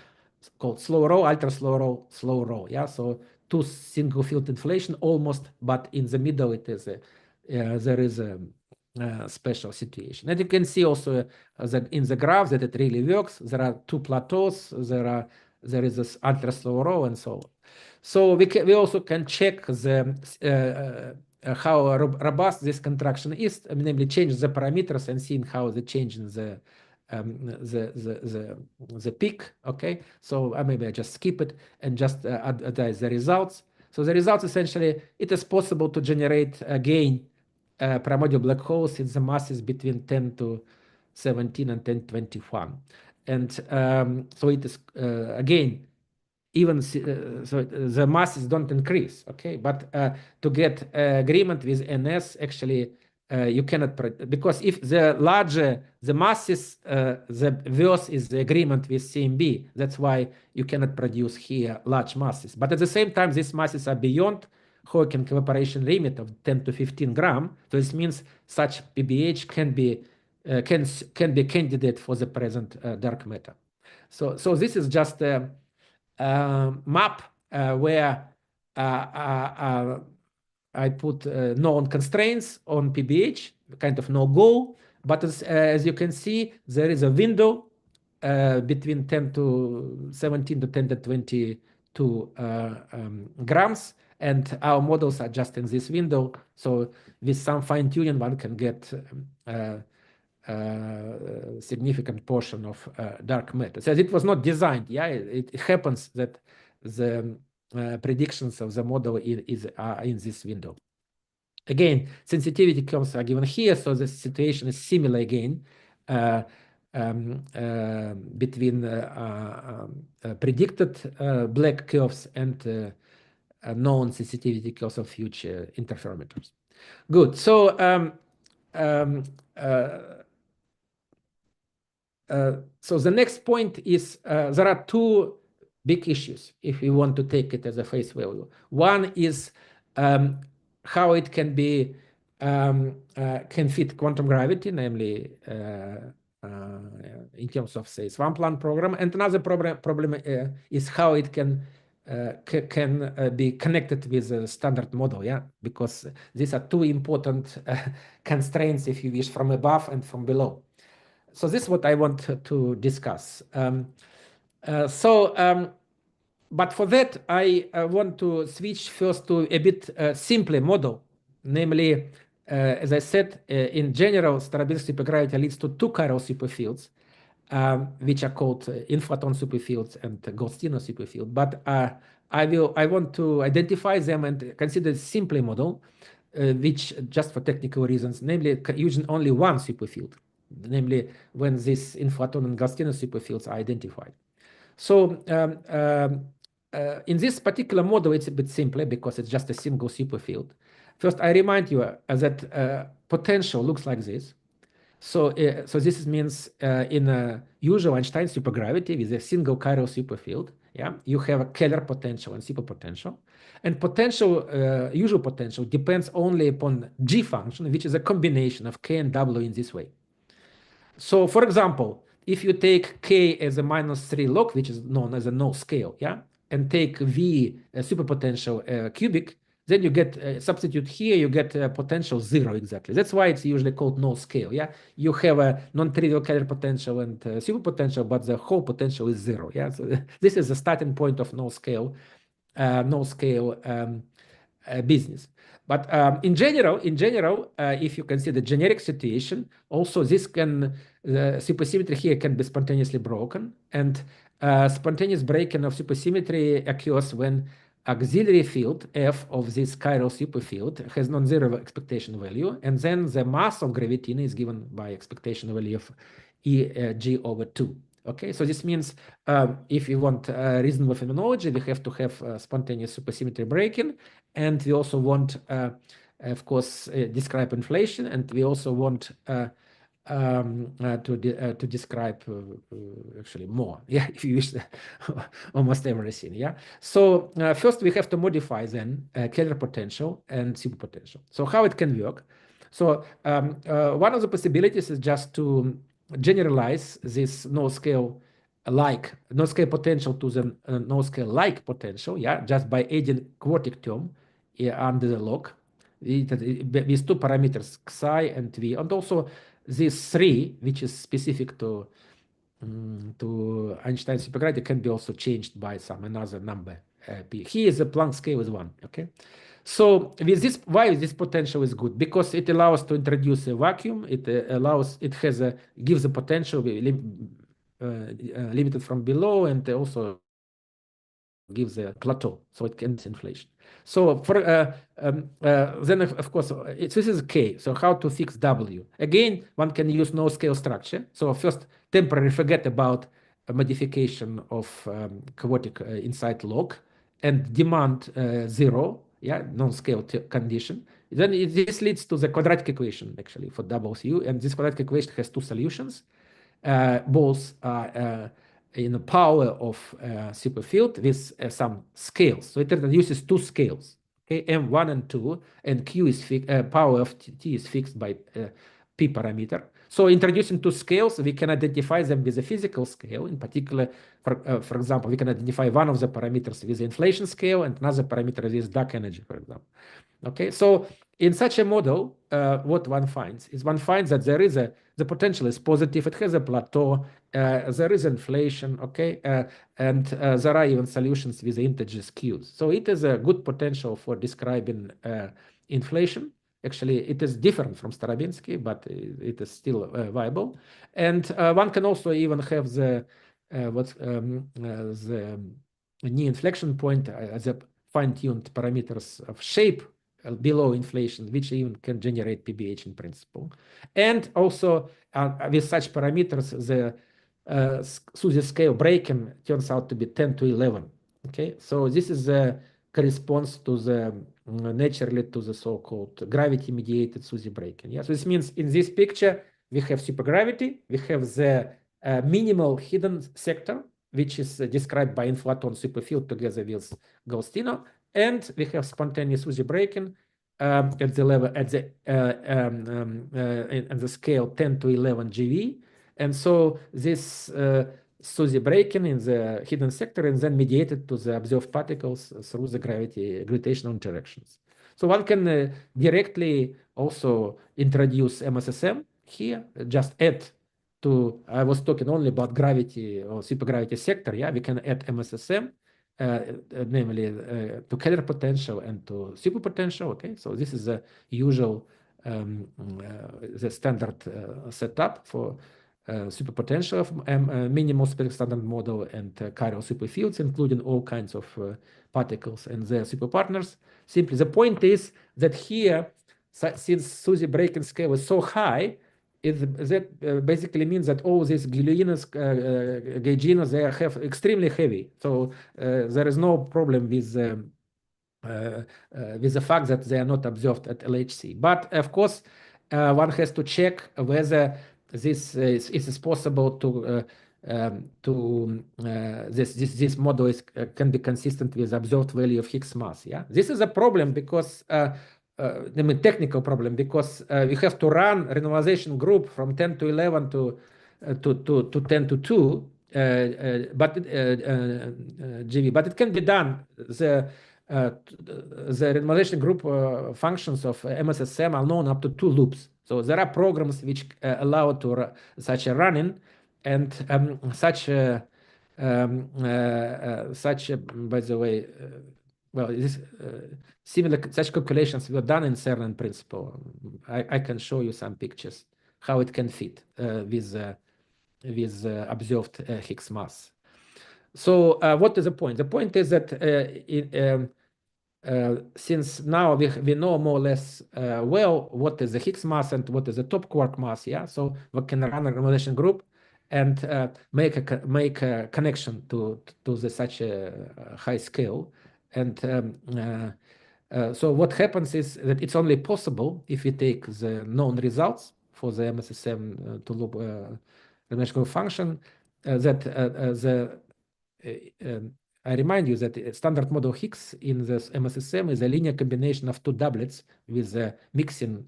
called slow row, ultra slow row, slow row. Yeah, so two single field inflation almost, but in the middle it is there is a special situation. And you can see also that in the graph that it really works. There are two plateaus. There is this ultra slow row and so on. So we also can check the how robust this contraction is, namely change the parameters and seeing how the change in the peak. Okay, so maybe I just skip it and just advise the results. So the results, essentially, it is possible to generate again primordial black holes in the masses between 10 to 17 and 10 to 21. And so it is again, even so the masses don't increase, okay? But to get agreement with NS, actually, you cannot, because if the larger the masses, the worse is the agreement with CMB. That's why you cannot produce here large masses. But at the same time, these masses are beyond Hawking evaporation limit of 10 to 15 gram. So this means such PBH can be candidate for the present dark matter. So this is just a map where I put known constraints on PBH, kind of no go. But as you can see, there is a window between 10 to 17 to 10 to 22 grams. And our models are just in this window. So with some fine tuning, one can get significant portion of dark matter. So it was not designed. Yeah, it happens that the predictions of the model are in this window. Again, sensitivity curves are given here, so the situation is similar again between predicted black curves and known sensitivity curves of future interferometers. Good. So so the next point is there are two big issues if we want to take it as a face value. One is how it can be can fit quantum gravity, namely in terms of, say, swampland program. And another problem is how it can be connected with a standard model, yeah, because these are two important constraints, if you wish, from above and from below. So this is what I want to discuss. But for that, I want to switch first to a bit simpler model, namely, as I said, in general, Starobinsky supergravity leads to two chiral superfields, which are called inflaton superfields and Goldstino superfield. But I want to identify them and consider a simpler model, which, just for technical reasons, namely using only one superfield, namely when these inflaton and Goldstino superfields are identified. So in this particular model, it's a bit simpler because it's just a single superfield. First, I remind you that potential looks like this. So this means in a usual Einstein supergravity with a single chiral superfield, yeah, you have a Keller potential and superpotential. And potential, usual potential, depends only upon G function, which is a combination of K and W in this way. So, for example, if you take K as a -3 log, which is known as a null scale, yeah, and take V superpotential cubic, then you get substitute here, you get potential 0 exactly. That's why it's usually called null scale, yeah. You have a non-trivial Keller potential and superpotential, but the whole potential is 0, yeah. So this is the starting point of null scale business. But in general, if you consider generic situation, also this can, the supersymmetry here can be spontaneously broken, and spontaneous breaking of supersymmetry occurs when auxiliary field F of this chiral superfield has non-zero expectation value, and then the mass of gravitina is given by expectation value of Eg over 2. Okay, so this means if you want reasonable phenomenology, we have to have spontaneous supersymmetry breaking, and we also want, of course, describe inflation, and we also want to describe actually more, yeah, if you wish, almost everything, yeah. So first we have to modify then Keller potential and superpotential. So how it can work? So one of the possibilities is just to generalize this null scale potential to the null scale like potential, yeah, just by adding quartic term under the log with two parameters psi and v, and also this 3, which is specific to Einstein supergravity, can be also changed by some another number p. Here is the Planck scale is 1. Okay, so with this, why this potential is good? Because it allows to introduce a vacuum. It gives a potential limited from below, and also gives a plateau, so it can inflation. So for then of course this is K. So how to fix W? Again, one can use no scale structure. So first, temporarily forget about a modification of chaotic inside log and demand 0, yeah, non-scale condition. Then this leads to the quadratic equation actually for W, and this quadratic equation has two solutions. Both are in the power of superfield with some scales. So it introduces two scales, okay, M1 and 2, and Q is power of T is fixed by P parameter. So introducing two scales, we can identify them with a physical scale. In particular, for example, we can identify one of the parameters with the inflation scale and another parameter with dark energy, for example. Okay, so in such a model, what one finds is that there is the potential is positive, it has a plateau, there is inflation, okay, and there are even solutions with the integers q's. So it is a good potential for describing inflation. Actually, it is different from Starobinsky, but it is still viable. And one can also even have the knee inflection point as a fine-tuned parameters of shape below inflation, which even can generate PBH in principle. And also with such parameters, the SUSY scale breaking turns out to be 10 to 11. Okay, so this is corresponds to the naturally to the so-called gravity-mediated SUSY breaking. Yeah, so this means in this picture we have supergravity, we have the minimal hidden sector, which is described by inflaton superfield together with Gaustino, and we have spontaneous SUSY breaking at the level at the scale 10 to 11 GeV, and so this SUSY breaking in the hidden sector and then mediated to the observed particles through the gravitational interactions. So one can directly also introduce MSSM here, just add to, I was talking only about gravity or supergravity sector, yeah, we can add MSSM, namely to Keller potential and to superpotential, okay? So this is the usual, the standard setup for superpotential of minimal standard model and chiral superfields, including all kinds of particles and their superpartners. Simply, the point is that here, since SUSY breaking scale is so high, that basically means that all these gluinos, gauginos, they have extremely heavy. So there is no problem with the fact that they are not observed at LHC. But of course, one has to check whether this is possible to this model can be consistent with observed value of Higgs mass. Yeah, this is a problem because I mean technical problem, because we have to run renormalization group from 10 to 11 to 10 to 2 GeV, but it can be done. The renormalization group functions of MSSM are known up to 2 loops. So there are programs which allow to such a running, and such by the way, well, this similar such calculations were done in CERN in principle. I can show you some pictures how it can fit with observed Higgs mass. So what is the point? The point is that since now we know more or less well what is the Higgs mass and what is the top quark mass, yeah. So we can run a renormalization group and make a connection to such a high scale. And so what happens is that it's only possible if we take the known results for the MSSM to loop renormalization group function that I remind you that the standard model Higgs in this MSSM is a linear combination of 2 doublets with a mixing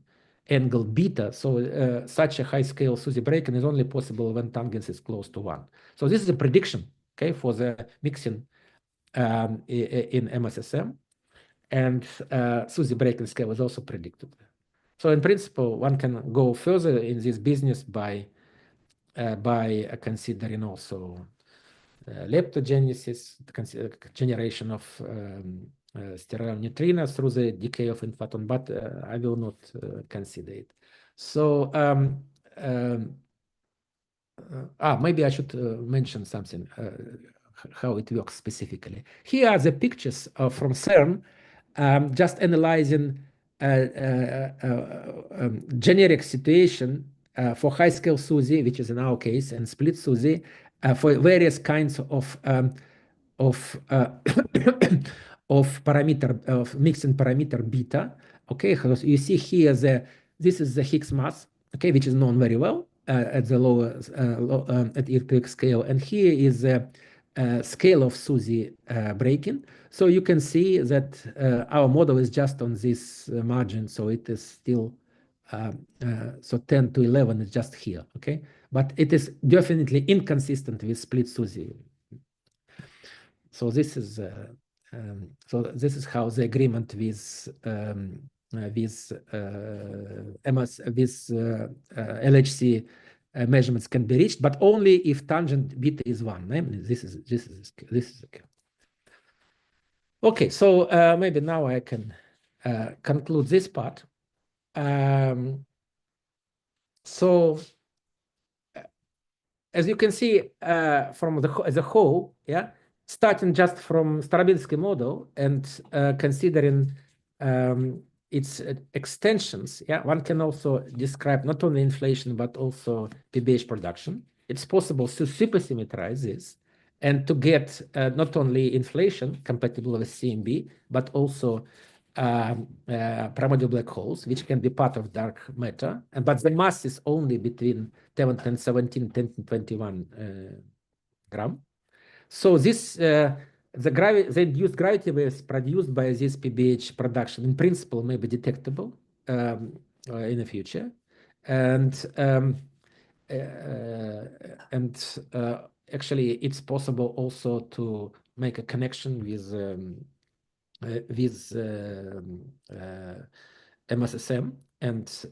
angle beta. So such a high scale SUSY breaking is only possible when tangents is close to 1. So this is a prediction, okay, for the mixing in MSSM, and SUSY breaking scale is also predicted. So in principle, one can go further in this business by considering also leptogenesis, generation of sterile neutrinos through the decay of inflaton, but I will not consider it. So maybe I should mention something, how it works specifically. Here are the pictures from CERN, just analyzing generic situation for high-scale SUSY, which is in our case, and split SUSY, for various kinds of parameter of mixing parameter beta. Okay, because you see here this is the Higgs mass, okay, which is known very well at the lower at electric scale, and here is the scale of SUSY breaking. So you can see that our model is just on this margin, so it is still so 10 to 11 is just here, okay? But it is definitely inconsistent with split SUSY. So this is how the agreement with LHC measurements can be reached, but only if tangent beta is 1. Namely, this is okay. Okay, so maybe now I can conclude this part. So as you can see from as a whole, yeah, starting just from Starobinsky model and considering its extensions, yeah, one can also describe not only inflation but also PBH production. It's possible to supersymmetrize this and to get not only inflation compatible with CMB, but also primordial black holes, which can be part of dark matter, but the mass is only between 10 and 17, 10 and 21 gram. So this the induced gravity waves produced by this PBH production in principle may be detectable in the future, and actually it's possible also to make a connection with MSSM and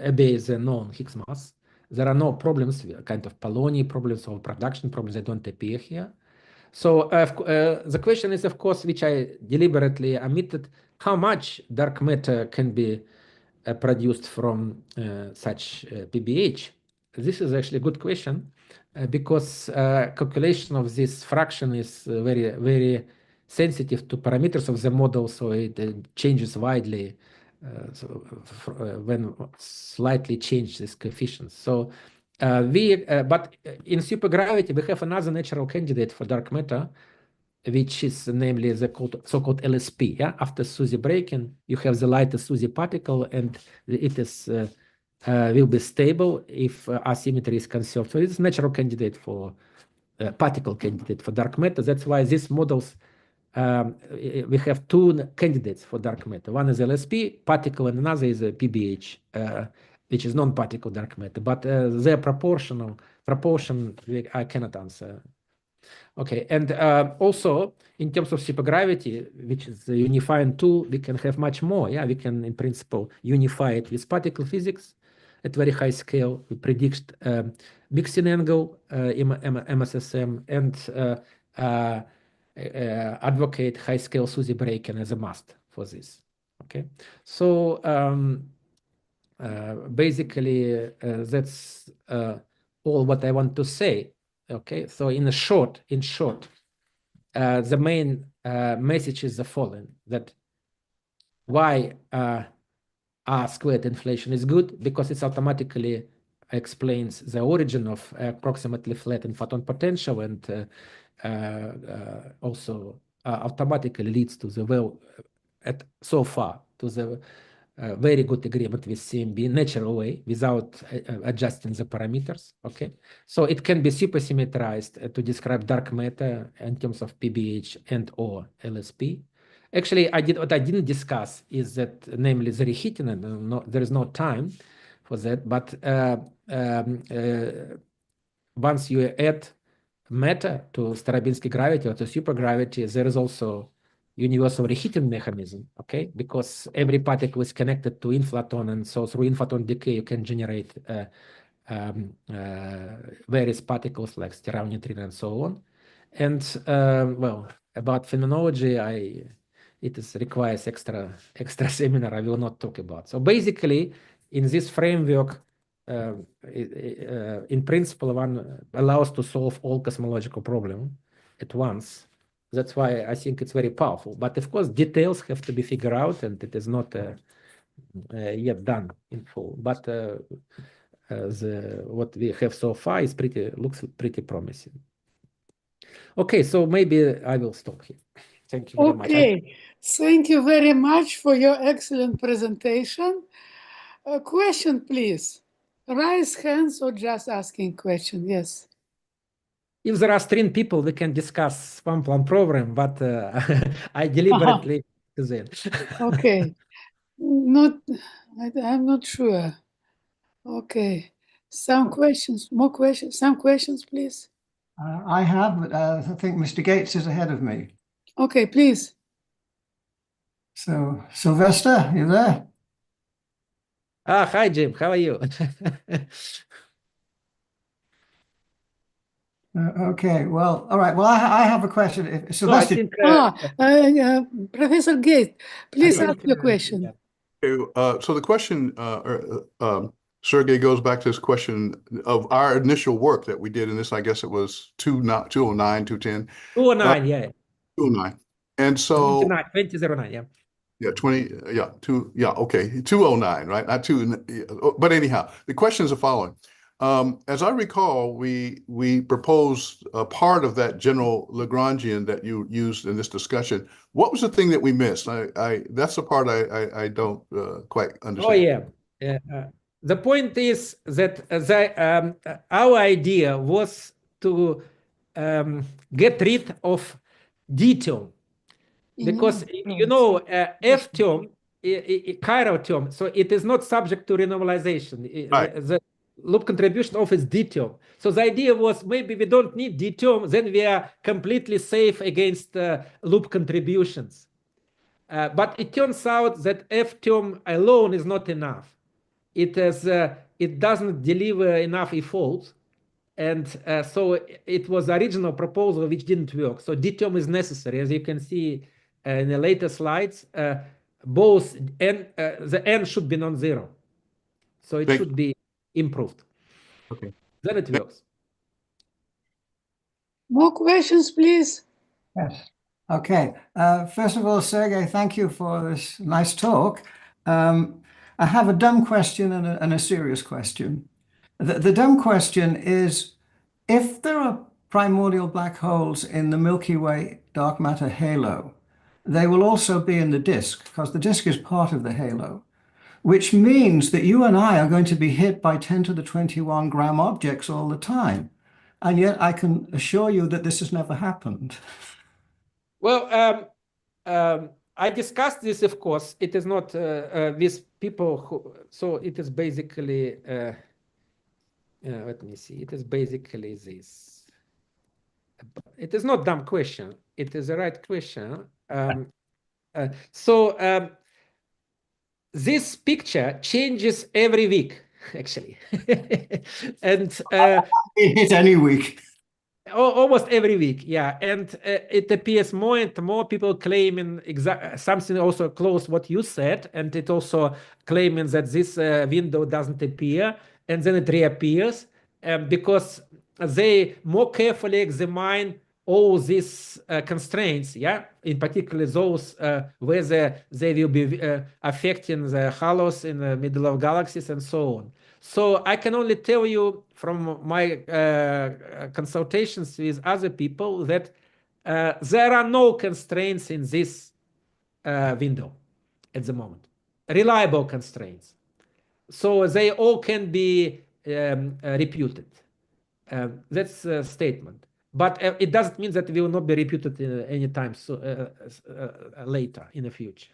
obey the known Higgs mass. There are no problems, kind of Poloni problems or production problems that don't appear here. So the question is, of course, which I deliberately omitted, how much dark matter can be produced from such PBH? This is actually a good question because calculation of this fraction is very, very sensitive to parameters of the model, so it changes widely when slightly change this coefficients. So but in supergravity, we have another natural candidate for dark matter, which is namely the so-called LSP. Yeah, after SUSY breaking, you have the lightest SUSY particle, and it is will be stable if asymmetry is conserved. So it's a natural candidate for particle candidate for dark matter. That's why these models we have two candidates for dark matter. One is LSP particle, and another is a PBH, which is non-particle dark matter. But their proportion I cannot answer. Okay, and also in terms of supergravity, which is the unifying tool, we can have much more. Yeah, we can in principle unify it with particle physics at very high scale. We predict mixing angle MSSM and advocate high scale SUSY breaking as a must for this. Okay, so basically that's all what I want to say. Okay, so in short, the main message is the following: that why R squared inflation is good, because it automatically explains the origin of approximately flattened photon potential, and also automatically leads to the so far to the very good agreement with CMB natural way without adjusting the parameters. Okay, so it can be supersymmetrized to describe dark matter in terms of PBH and or LSP. Actually, what I didn't discuss is that, namely, the reheating, and there is no time for that. But once you add matter to Stravinsky gravity or to supergravity, there is also universal reheating mechanism, okay? Because every particle is connected to inflaton, and so through inflaton decay, you can generate various particles like sterile neutrino and so on. And well, about phenomenology, it requires extra seminar. I will not talk about. So basically, in this framework, in principle, one allows to solve all cosmological problems at once. That's why I think it's very powerful. But of course, details have to be figured out, and it is not yet done in full. But what we have so far is looks pretty promising. Okay, so maybe I will stop here. Thank you very much. Okay, thank you very much for your excellent presentation. A question, please. Raise hands or just asking question. Yes. If there are trained people, we can discuss one program, but I deliberately then. Okay. I'm not sure. Okay. Some questions, more questions, some questions, please. I have, but I think Mr. Gates is ahead of me. Okay, please. So, Sylvester, you there? Hi, Jim. How are you? Okay, well, all right. Well, I have a question. Sylvester, Professor Gates, please ask your question. Okay, so the question, Sergei, goes back to this question of our initial work that we did in this. I guess it was 209, 210. 209, yeah. 209. And so 2009, yeah. Yeah, 209, right? Not two, but anyhow, the questions are following. As I recall, we proposed a part of that general Lagrangian that you used in this discussion. What was the thing that we missed? That's the part I don't quite understand. Oh yeah. The point is that our idea was to get rid of D term. Because, you know, F term, chiral term, so it is not subject to renormalization. Right. The loop contribution of is D term. So the idea was maybe we don't need D term, then we are completely safe against loop contributions. But it turns out that F term alone is not enough. It doesn't deliver enough e-faults. And so it was the original proposal which didn't work. So D term is necessary. As you can see in the later slides, both n, the n should be non-zero. So it should be improved. Okay. Then it works. More questions, please. Yes. Okay. First of all, Sergei, thank you for this nice talk. I have a dumb question and a serious question. The dumb question is, if there are primordial black holes in the Milky Way dark matter halo, they will also be in the disk, because the disk is part of the halo, which means that you and I are going to be hit by 10 to the 21 gram objects all the time. And yet I can assure you that this has never happened. Well, I discussed this, of course. It is not with people who, so it is basically, let me see, it is basically this. It is not dumb question. It is the right question. This picture changes every week, actually. And Hit any week. almost every week, yeah. And it appears more and more people claiming something also close what you said, and it also claiming that this window doesn't appear, and then it reappears because they more carefully examine all these constraints, yeah, in particular those whether they will be affecting the halos in the middle of galaxies and so on. So I can only tell you from my consultations with other people that there are no constraints in this window at the moment, reliable constraints. So they all can be reputed. That's a statement. But it doesn't mean that it will not be reputed anytime later in the future.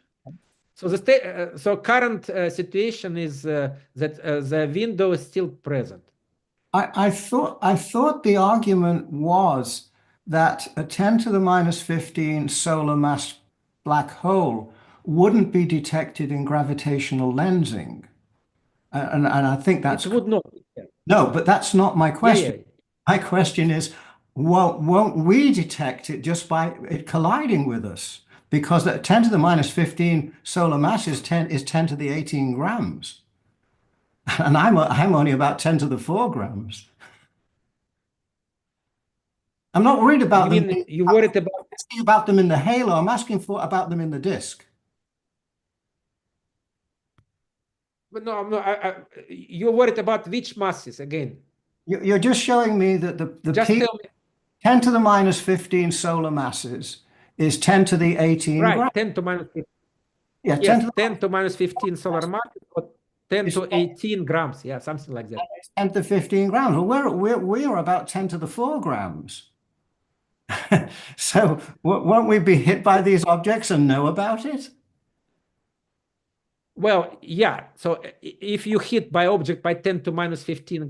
So the current situation is that the window is still present. I thought the argument was that a 10 to the minus 15 solar mass black hole wouldn't be detected in gravitational lensing. And I think that's... It would not. No, but that's not my question. Yeah. My question is, won't we detect it just by it colliding with us? Because that 10 to the minus 15 solar mass is 10 to the 18 grams. And I'm only about 10 to the 4 grams. I'm not worried about them. You worried about... I'm asking about them in the halo. I'm asking about them in the disk. But no, I'm not. You're worried about which masses again? You're just showing me that the just peak, tell me. 10 to the minus 15 solar masses is 10 to the 18 right, grams. 10 to minus 15. Yeah, yes, 10 to minus 15 solar masses, or 10 to 18 grams. Yeah, something like that. 10 to 15 grams. Well, we're about 10 to the 4 grams. So won't we be hit by these objects and know about it? Well, yeah. So if you hit by object by 10 to minus 15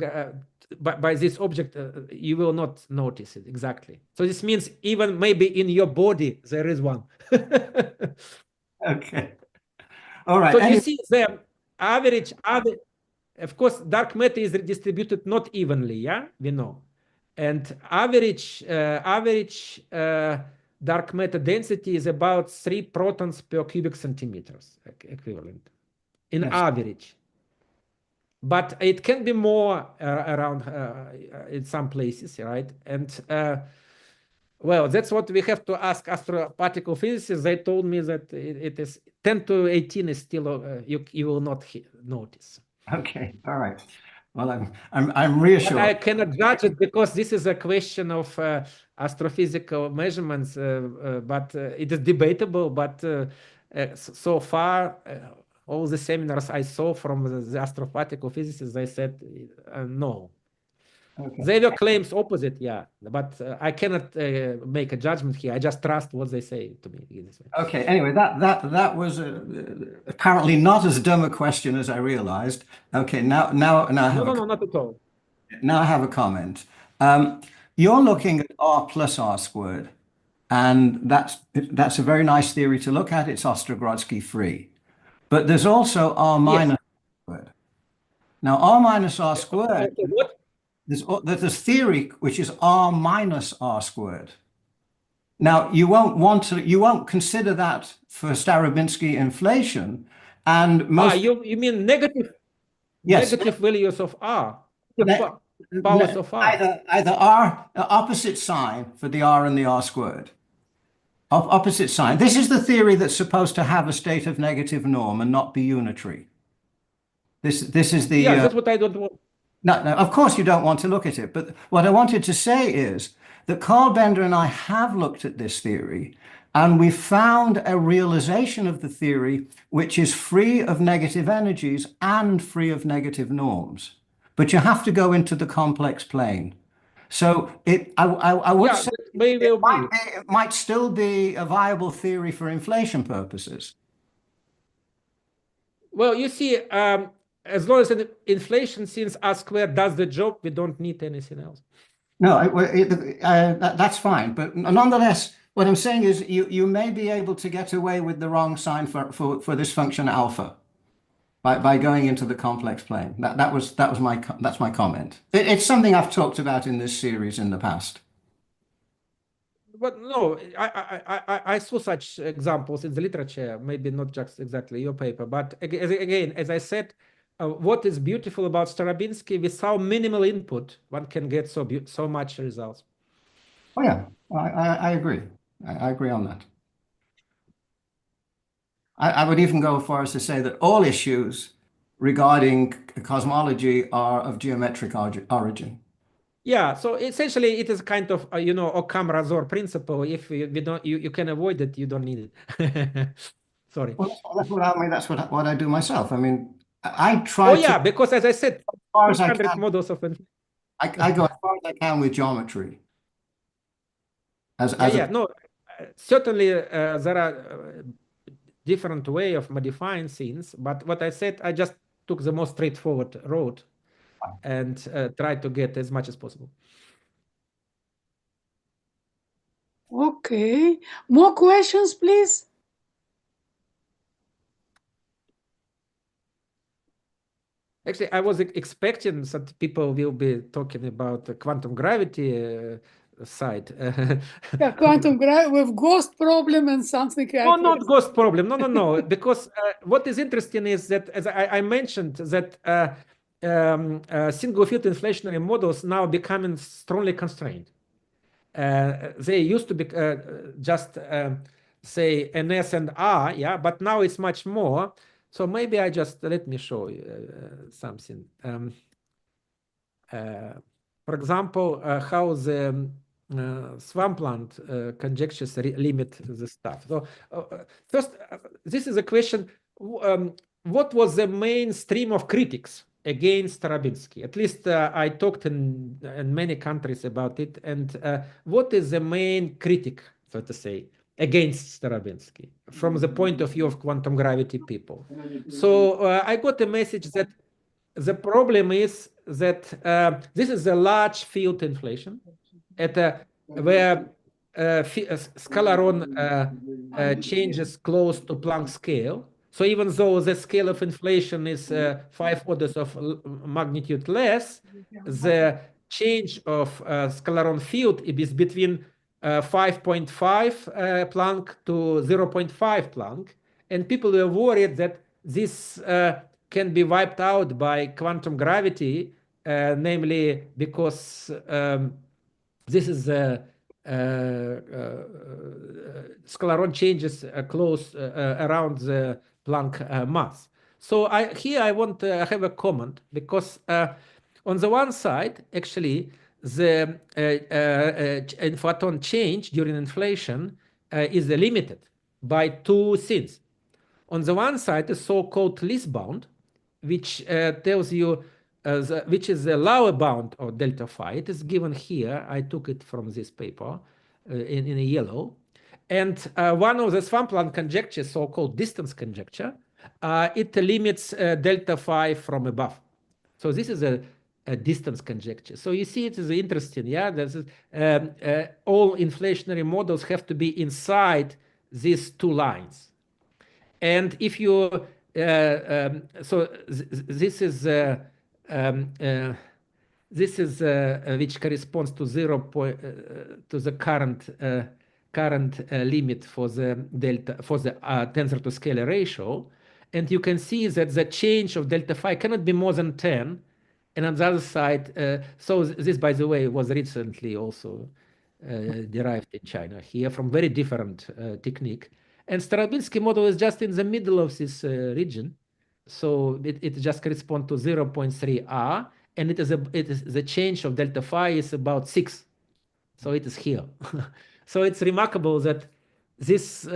by this object, you will not notice it exactly. So this means even maybe in your body there is one. Okay. All right. So you see the average, of course, dark matter is distributed not evenly, yeah, we know. And average dark matter density is about 3 protons per cubic centimeters equivalent in average. But it can be more around in some places, right? And well, that's what we have to ask astroparticle physicists. They told me that it is 10 to 18 is still you will not notice. Okay, all right. Well, I'm reassured. But I cannot judge it because this is a question of astrophysical measurements. But it is debatable. But so far, all the seminars I saw from the astroparticle physicists, they said no. Okay. They were claims opposite, yeah, but I cannot make a judgment here. I just trust what they say to me. Okay. Anyway, that was apparently not as dumb a question as I realized. Okay. Now I have No, not at all. now I have a comment. You're looking at R plus R squared, and that's a very nice theory to look at. It's Ostrogodsky free, but there's also R minus R squared. Now R minus R squared. Okay, what? There's theory which is R minus R squared. Now you won't consider that for Starobinsky inflation, and most you mean negative? Yes. Negative values of R, Ne- powers of R. Either R, opposite sign for the R and the R squared. Opposite sign. This is the theory that's supposed to have a state of negative norm and not be unitary. This is the Yeah, that's what I don't want. No, of course you don't want to look at it. But what I wanted to say is that Carl Bender and I have looked at this theory, and we found a realization of the theory which is free of negative energies and free of negative norms. But you have to go into the complex plane. So I would say it might still be a viable theory for inflation purposes. Well, you see, as long as inflation since R squared does the job, we don't need anything else. No, that's fine. But nonetheless, what I'm saying is you may be able to get away with the wrong sign for this function alpha by going into the complex plane. That's my comment. It's something I've talked about in this series in the past. But no, I saw such examples in the literature, maybe not just exactly your paper, but again, as I said, what is beautiful about Starobinsky, without minimal input, one can get so much results. Oh yeah, I agree. I agree on that. I would even go as far as to say that all issues regarding cosmology are of geometric origin. Yeah, so essentially it is kind of Occam-Razor principle. If you can avoid it, you don't need it. Sorry. Well, that's what I do myself. I mean, I try. Oh yeah, because as I said, as far as I 100 can, models of. I go as far as I can with geometry. No, certainly there are different way of modifying things, but what I said, I just took the most straightforward road and tried to get as much as possible. Okay, more questions, please. Actually, I was expecting that people will be talking about the quantum gravity side. Yeah, quantum gravity with ghost problem and something. No, not ghost problem. No. Because what is interesting is that, as I mentioned, that single field inflationary models now becoming strongly constrained. They used to be just say NS and R, yeah, but now it's much more. So maybe let me show you something. For example, how the swampland conjectures limit the stuff. So first, this is a question, what was the main stream of critics against Starobinsky? At least I talked in many countries about it. And what is the main critic, so to say, against Starobinsky from the point of view of quantum gravity people? So I got a message that the problem is that this is a large field inflation where scalaron changes close to Planck scale. So even though the scale of inflation is 5 orders of magnitude less, the change of scalaron field is between 5.5 Planck to 0.5 Planck. And people were worried that this can be wiped out by quantum gravity, namely because this is scalaron changes close around the Planck mass. So here I want to have a comment, because on the one side, actually, the photon change during inflation is limited by two things. On the one side, the so-called least bound, which tells you which is the lower bound of delta phi. It is given here. I took it from this paper in a yellow. And one of the Swampland conjectures, so-called distance conjecture, it limits delta phi from above. So this is a distance conjecture. So you see, it is interesting. Yeah, this is, all inflationary models have to be inside these two lines. And if you, this is which corresponds to 0 point, to the current limit for the delta, for the tensor to scalar ratio. And you can see that the change of delta phi cannot be more than 10. And on the other side, so this, by the way, was recently also derived in China here from very different technique. And Stravinsky model is just in the middle of this region. So it just corresponds to 0.3 R, and it is the change of delta phi is about 6. So it is here. So it's remarkable that this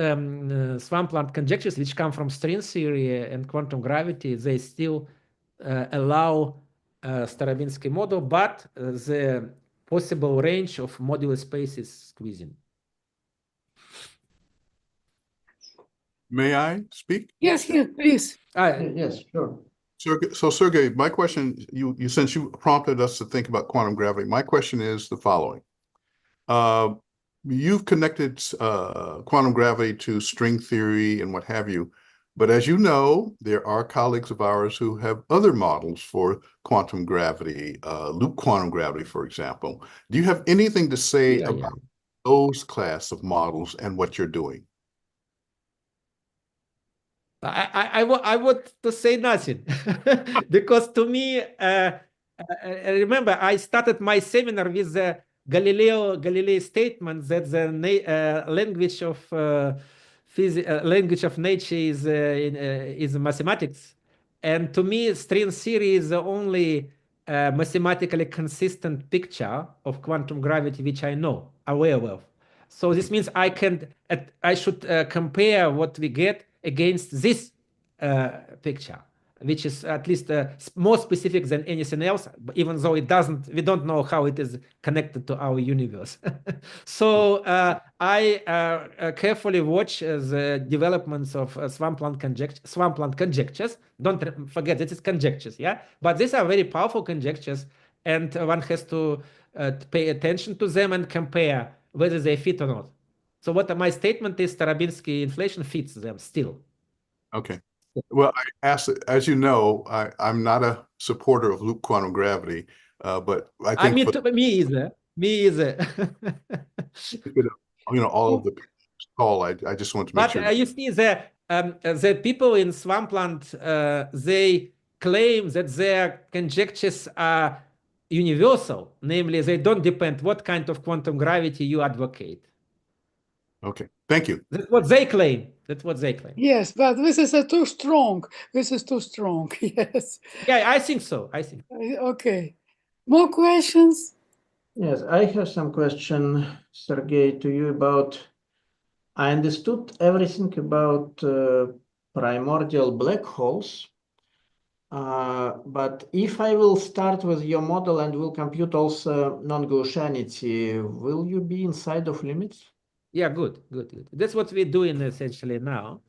Swampland conjectures, which come from string theory and quantum gravity, they still allow Stravinsky model, but the possible range of modular space is squeezing. May I speak? Yes, yes, please. Yes, sure. Sergei, my question, since you prompted us to think about quantum gravity, my question is the following. You've connected quantum gravity to string theory and what have you, but as you know, there are colleagues of ours who have other models for quantum gravity, loop quantum gravity, for example. Do you have anything to say about those class of models and what you're doing? I want to say nothing because to me, remember, I started my seminar with the Galilei statement that the language of nature is mathematics, and to me, string theory is the only mathematically consistent picture of quantum gravity which I know, aware of. So this means I should compare what we get against this picture, which is at least more specific than anything else, even though we don't know how it is connected to our universe. So I carefully watch the developments of Swampland conjectures. Don't forget, this is conjectures, yeah? But these are very powerful conjectures, and one has to pay attention to them and compare whether they fit or not. So what my statement is, Stravinsky inflation fits them still. Okay. Well, I asked, as you know, I'm not a supporter of loop quantum gravity, but I think me either. All of the call. I just want to make sure. But you see, the people in Swampland, they claim that their conjectures are universal, namely they don't depend what kind of quantum gravity you advocate. Okay, thank you. That's what they claim. Yes, but this is too strong. This is too strong. Yes. Yeah, I think so. Okay. More questions? Yes, I have some question, Sergei, to you about. I understood everything about primordial black holes, but if I will start with your model and will compute also non-Gaussianity, will you be inside of limits? Yeah, good. That's what we're doing essentially now.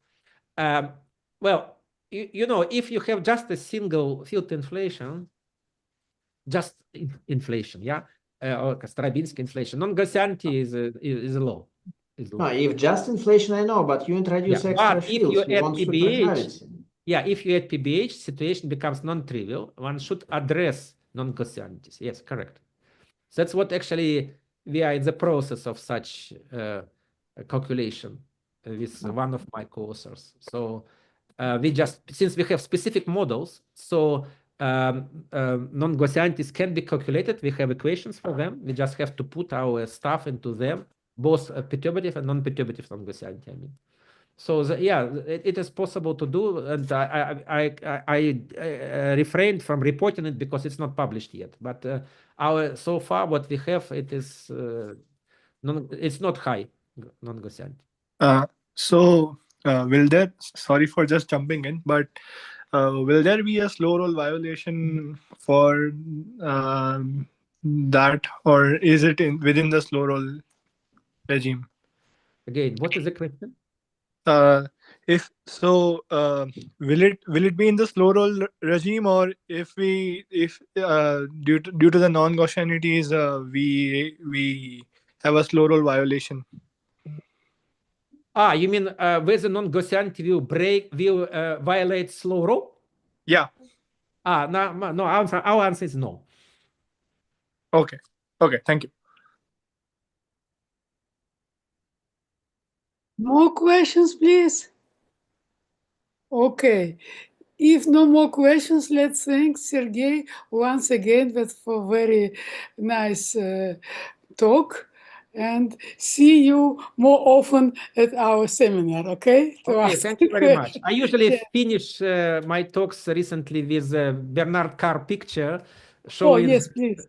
Well, if you have just a single field inflation, yeah, or Stravinsky inflation, non-Gaussianity is low. No, if just inflation, I know, but you introduce extra fields. If you add PBH, if you add PBH, situation becomes non-trivial. One should address non-Gaussianities. Yes, correct. So that's what actually we are in the process of such calculation with one of my co-authors. So since we have specific models, so non-Gaussianities can be calculated. We have equations for them. We just have to put our stuff into them, both perturbative and non-perturbative non-Gaussianity, I mean. So it is possible to do, and I refrained from reporting it because it's not published yet. But so far what we have, it's not high non-Gaussianity. Will there? Sorry for just jumping in, but will there be a slow roll violation for that, or is it within the slow roll regime? Again, what is the question? If so, will it be in the slow roll regime, or if due to the non-Gaussianities, we have a slow roll violation? You mean whether non-Gaussianity will violate slow roll? Yeah. No. Our answer is no. Okay. Thank you. More questions, please? Okay. If no more questions, let's thank Sergei once again for very nice talk, and see you more often at our seminar, okay? Okay, thank you very much. I usually finish my talks recently with Bernard Carr picture showing. Oh, yes, please.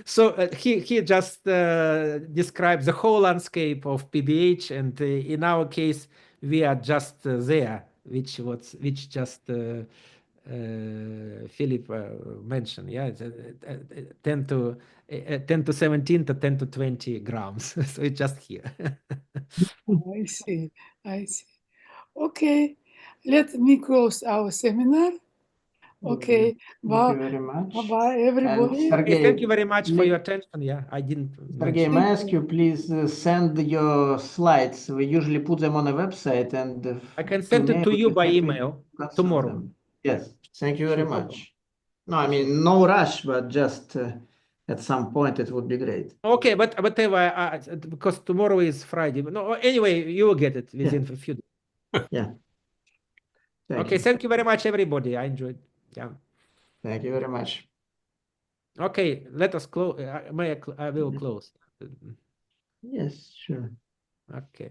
So he just describes the whole landscape of PBH, and in our case, we are just there, which just Philip mentioned. Yeah, it's, 10 to 17 to 10 to 20 grams. So it's just here. I see. Okay, let me close our seminar. Okay, Thank you very much. bye, everybody. Sergei, Thank you very much for your attention. Yeah, I didn't Sergei, mention. may I ask you, please send your slides. We usually put them on a website, and I can send it to you by email tomorrow. Yes, thank you very Sure. much. No, I mean, no rush, but just at some point it would be great. Okay, but whatever, because tomorrow is Friday. No, anyway, you will get it within a few days. Yeah. Okay, thank you very much, everybody. I enjoyed. Yeah. Thank you very much. Okay, let us close. I will close. Yes, sure. Okay.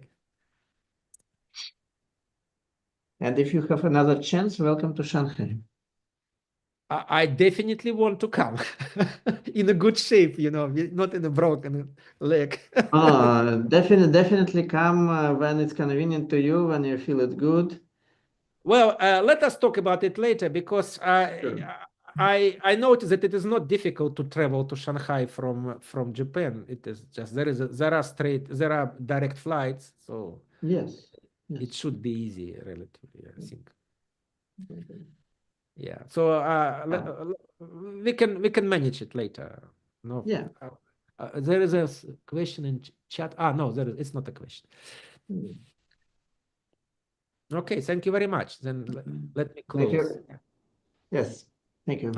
And if you have another chance, welcome to Shanghai. I definitely want to come in a good shape, not in a broken leg. Definitely come when it's convenient to you, when you feel it good. Well, let us talk about it later, because I noticed that it is not difficult to travel to Shanghai from Japan. It is just there are direct flights, so yes. It should be easy relatively, I think. Yeah. So we can manage it later. No. Yeah. There is a question in chat. No, it's not a question. Okay, thank you very much. Then let me close. Yes, thank you.